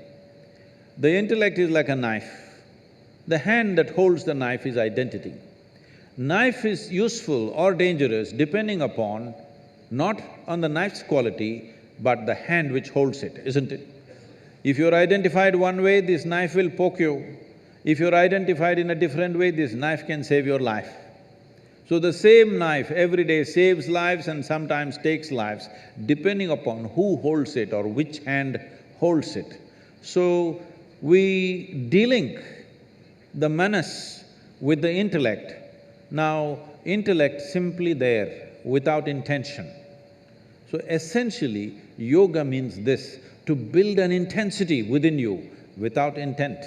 the intellect is like a knife. The hand that holds the knife is identity. Knife is useful or dangerous depending upon, not on the knife's quality, but the hand which holds it, isn't it? If you're identified one way, this knife will poke you. If you're identified in a different way, this knife can save your life. So the same knife every day saves lives and sometimes takes lives, depending upon who holds it or which hand holds it. So we de-link the manas with the intellect. Now, intellect simply there, without intention. So essentially, yoga means this, to build an intensity within you without intent.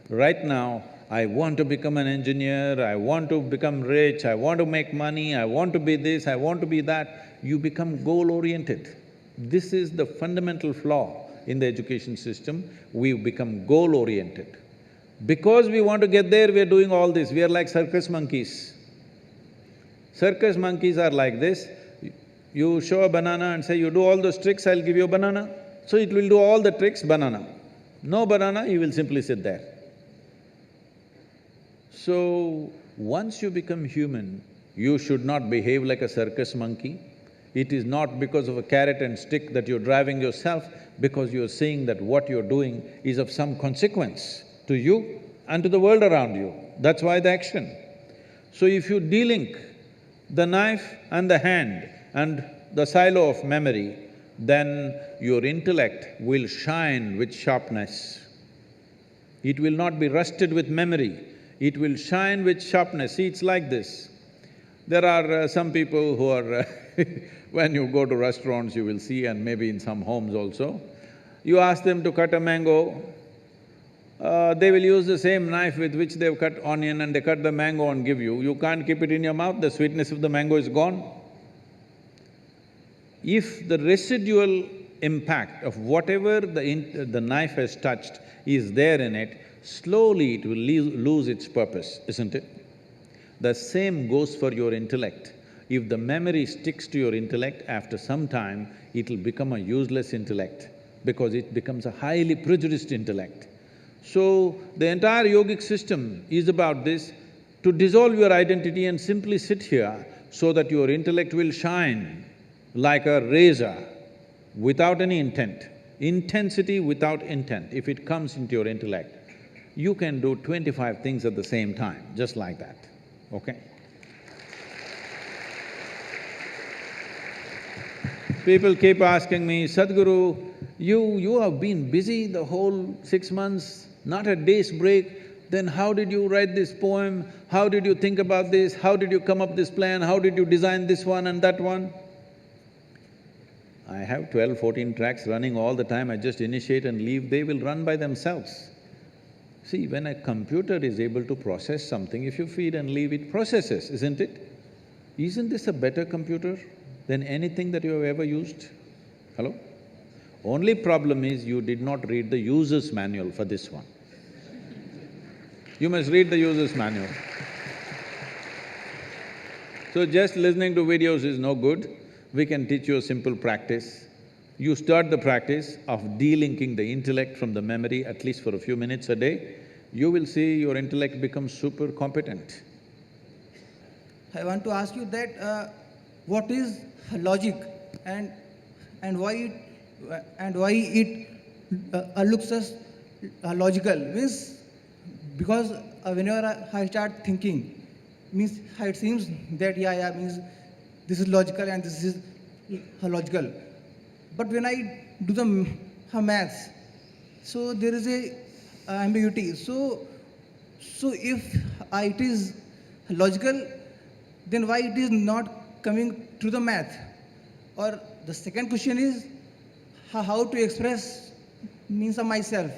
Right now, I want to become an engineer, I want to become rich, I want to make money, I want to be this, I want to be that, you become goal-oriented. This is the fundamental flaw in the education system, we become goal-oriented. Because we want to get there, we are doing all this, we are like circus monkeys. Circus monkeys are like this, you show a banana and say, you do all those tricks, I'll give you a banana. So it will do all the tricks, banana. No banana, you will simply sit there. So, once you become human, you should not behave like a circus monkey. It is not because of a carrot and stick that you're driving yourself, because you're seeing that what you're doing is of some consequence to you and to the world around you. That's why the action. So if you de-link the knife and the hand and the silo of memory, then your intellect will shine with sharpness. It will not be rusted with memory, it will shine with sharpness. See, it's like this. There are some people who are when you go to restaurants, you will see, and maybe in some homes also, you ask them to cut a mango, They will use the same knife with which they've cut onion and they cut the mango and give you. You can't keep it in your mouth, the sweetness of the mango is gone. If the residual impact of whatever the knife has touched is there in it, slowly it will lose its purpose, isn't it? The same goes for your intellect. If the memory sticks to your intellect, after some time, it'll become a useless intellect because it becomes a highly prejudiced intellect. So, the entire yogic system is about this, to dissolve your identity and simply sit here so that your intellect will shine like a razor without any intent. Intensity without intent, if it comes into your intellect, you can do 25 things at the same time, just like that, okay? People keep asking me, Sadhguru, you have been busy the whole 6 months, not a day's break, then how did you write this poem? How did you think about this? How did you come up this plan? How did you design this one and that one? I have 12, 14 tracks running all the time, I just initiate and leave, they will run by themselves. See, when a computer is able to process something, if you feed and leave, it processes, isn't it? Isn't this a better computer than anything that you have ever used? Hello? Only problem is you did not read the user's manual for this one. You must read the user's manual. So just listening to videos is no good. We can teach you a simple practice. You start the practice of delinking the intellect from the memory at least for a few minutes a day, you will see your intellect becomes super competent. I want to ask you that what is logic and why it looks as logical? Means because whenever I start thinking, means it seems that means this is logical and this is logical. But when I do the maths, so there is a ambiguity. So if it is logical, then why it is not coming through the math? Or the second question is, how to express means of myself.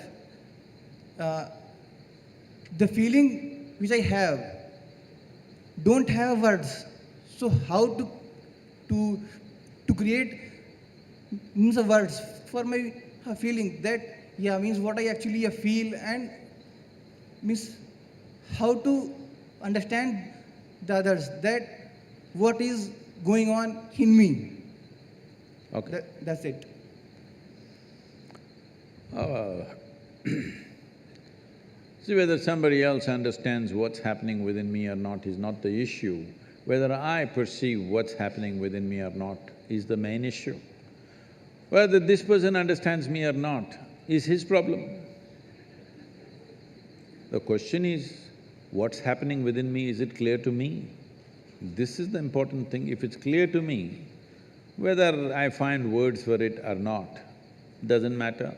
The feeling which I have don't have words. So how to create means of words for my feeling that means what I actually feel, and means how to understand the others, that what is going on in me. Okay. That's it. See, whether somebody else understands what's happening within me or not is not the issue. Whether I perceive what's happening within me or not is the main issue. Whether this person understands me or not is his problem. The question is, what's happening within me, is it clear to me? This is the important thing. If it's clear to me, whether I find words for it or not, doesn't matter.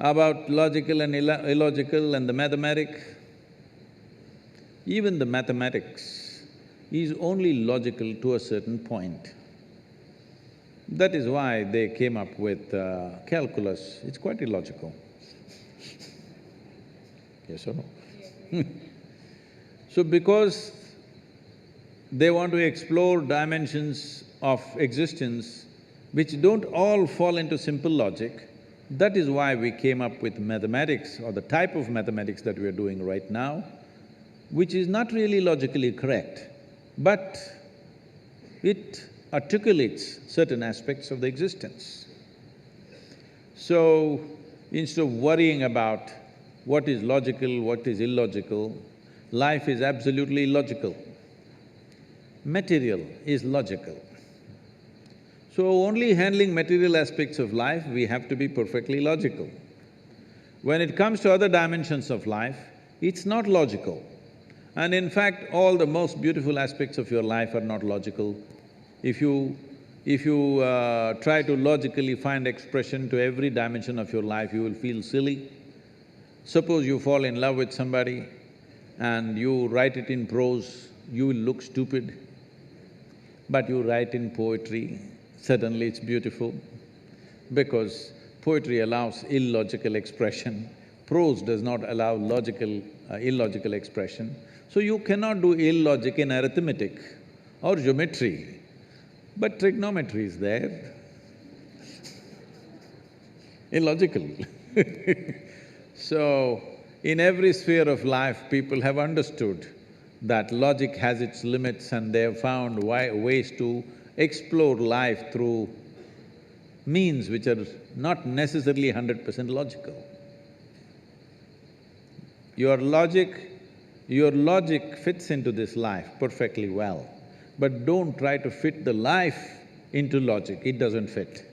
About logical and illogical and the mathematic, even the mathematics is only logical to a certain point. That is why they came up with calculus, it's quite illogical. Yes or no? So because they want to explore dimensions of existence which don't all fall into simple logic, that is why we came up with mathematics or the type of mathematics that we are doing right now, which is not really logically correct, but it articulates certain aspects of the existence. So, instead of worrying about what is logical, what is illogical, life is absolutely illogical. Material is logical. So only handling material aspects of life, we have to be perfectly logical. When it comes to other dimensions of life, it's not logical. And in fact, all the most beautiful aspects of your life are not logical. If you try to logically find expression to every dimension of your life, you will feel silly. Suppose you fall in love with somebody and you write it in prose, you will look stupid. But you write in poetry, suddenly it's beautiful, because poetry allows illogical expression. prose does not allow illogical expression. So you cannot do illogic in arithmetic or geometry, but trigonometry is there. Illogical. So, in every sphere of life, people have understood that logic has its limits and they have found ways to explore life through means which are not necessarily 100% logical. Your logic fits into this life perfectly well, but don't try to fit the life into logic, it doesn't fit.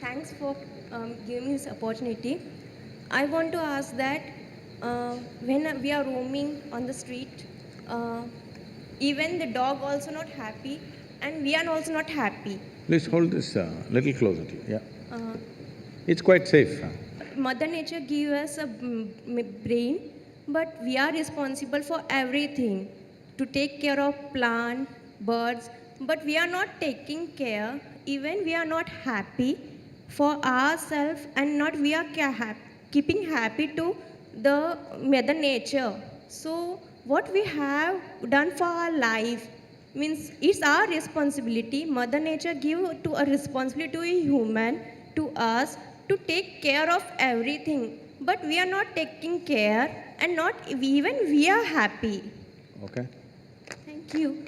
Thanks for giving me this opportunity. I want to ask that when we are roaming on the street, even the dog also not happy and we are also not happy. Please hold this little closer to you, yeah. It's quite safe. Mother Nature gives us a brain, but we are responsible for everything, to take care of plant, birds, but we are not taking care, even we are not happy for ourselves and not we are keeping happy to the Mother Nature. So what we have done for our life means it's our responsibility. Mother Nature give to a responsibility to a human, to us, to take care of everything, but we are not taking care and not even we are happy. Okay. Thank you.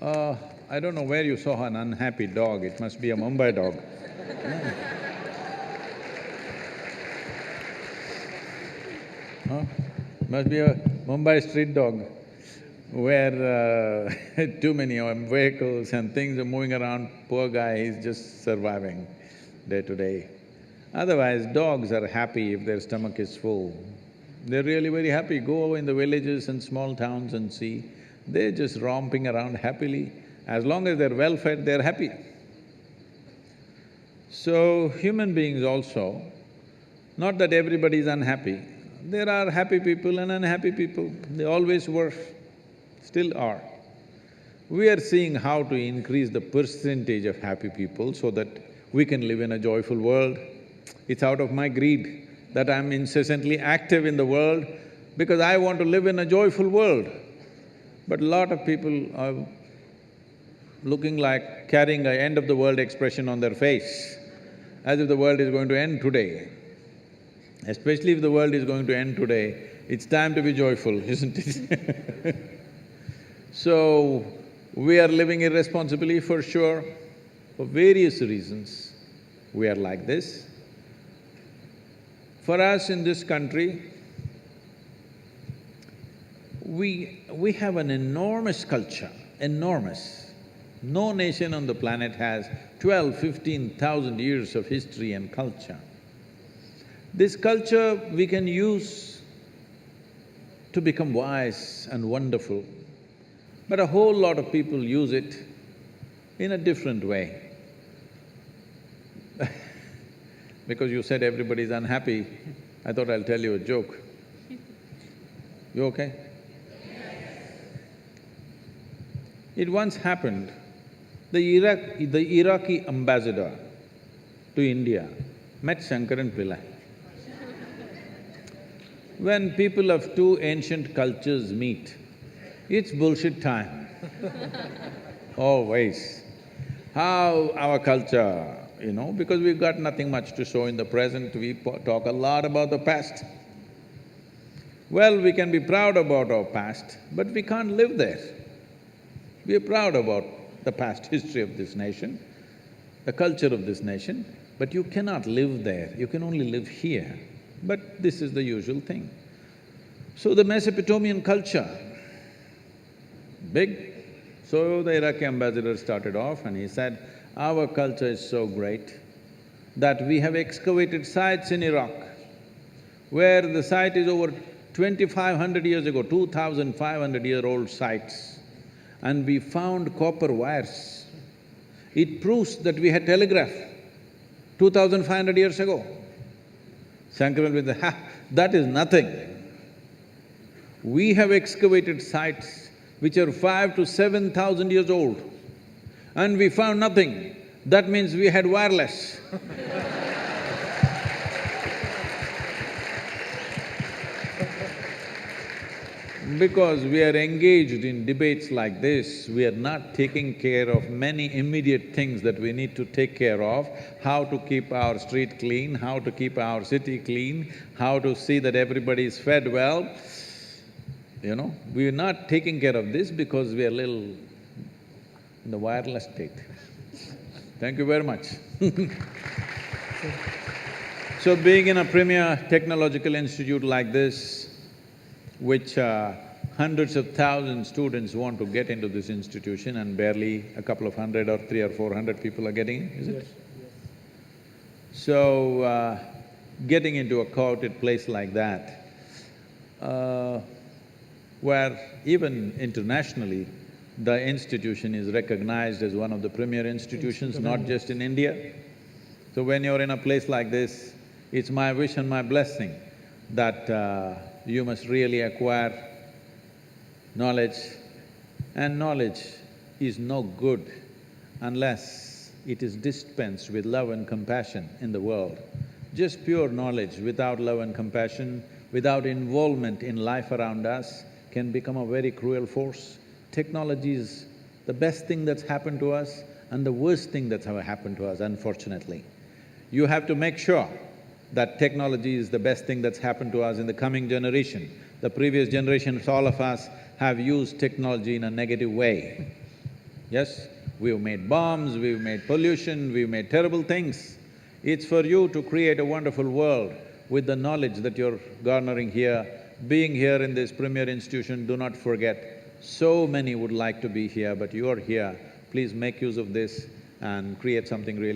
I don't know where you saw an unhappy dog, it must be a Mumbai dog. Huh? Must be a Mumbai street dog where too many vehicles and things are moving around. Poor guy, he's just surviving day to day. Otherwise, dogs are happy if their stomach is full. They're really very happy. Go in the villages and small towns and see, they're just romping around happily. As long as they're well-fed, they're happy. So, human beings also, not that everybody is unhappy, there are happy people and unhappy people, they always were, still are. We are seeing how to increase the percentage of happy people so that we can live in a joyful world. It's out of my greed that I'm incessantly active in the world because I want to live in a joyful world. But a lot of people are looking like carrying an end-of-the-world expression on their face, as if the world is going to end today. Especially if the world is going to end today, it's time to be joyful, isn't it? So, we are living irresponsibly for sure, for various reasons we are like this. For us in this country, we have an enormous culture, enormous. No nation on the planet has 12,000–15,000 years of history and culture. This culture we can use to become wise and wonderful, but a whole lot of people use it in a different way. Because you said everybody's unhappy, I thought I'll tell you a joke. You okay? It once happened, the Iraqi ambassador to India met Shankaran Pillai. When people of two ancient cultures meet, it's bullshit time. Always. How our culture, because we've got nothing much to show in the present, we talk a lot about the past. Well, we can be proud about our past, but we can't live there. We are proud about the past history of this nation, the culture of this nation, but you cannot live there, you can only live here. But this is the usual thing. So the Mesopotamian culture, big. So the Iraqi ambassador started off and he said, our culture is so great that we have excavated sites in Iraq where the site is over 2,500 years ago, 2,500-year-old sites, and we found copper wires. It proves that we had telegraph 2,500 years ago. Shankaran will say, "Ha, that is nothing. We have excavated sites which are 5,000 to 7,000 years old, and we found nothing. That means we had wireless." Because we are engaged in debates like this, we are not taking care of many immediate things that we need to take care of, how to keep our street clean, how to keep our city clean, how to see that everybody is fed well. You know, we are not taking care of this because we are little in the wireless state. Thank you very much. So being in a premier technological institute like this, which hundreds of thousands students want to get into this institution and barely a couple of hundred or 300 or 400 people are getting in, is it? Yes. So, getting into a coveted place like that, where even internationally, the institution is recognized as one of the premier institutions, not just in India. So when you're in a place like this, it's my wish and my blessing that you must really acquire knowledge, and knowledge is no good unless it is dispensed with love and compassion in the world. Just pure knowledge without love and compassion, without involvement in life around us, can become a very cruel force. Technology is the best thing that's happened to us and the worst thing that's ever happened to us, unfortunately. You have to make sure that technology is the best thing that's happened to us in the coming generation. The previous generations, all of us, have used technology in a negative way. Yes, we've made bombs, we've made pollution, we've made terrible things. It's for you to create a wonderful world with the knowledge that you're garnering here. Being here in this premier institution, do not forget, so many would like to be here, but you're here. Please make use of this and create something really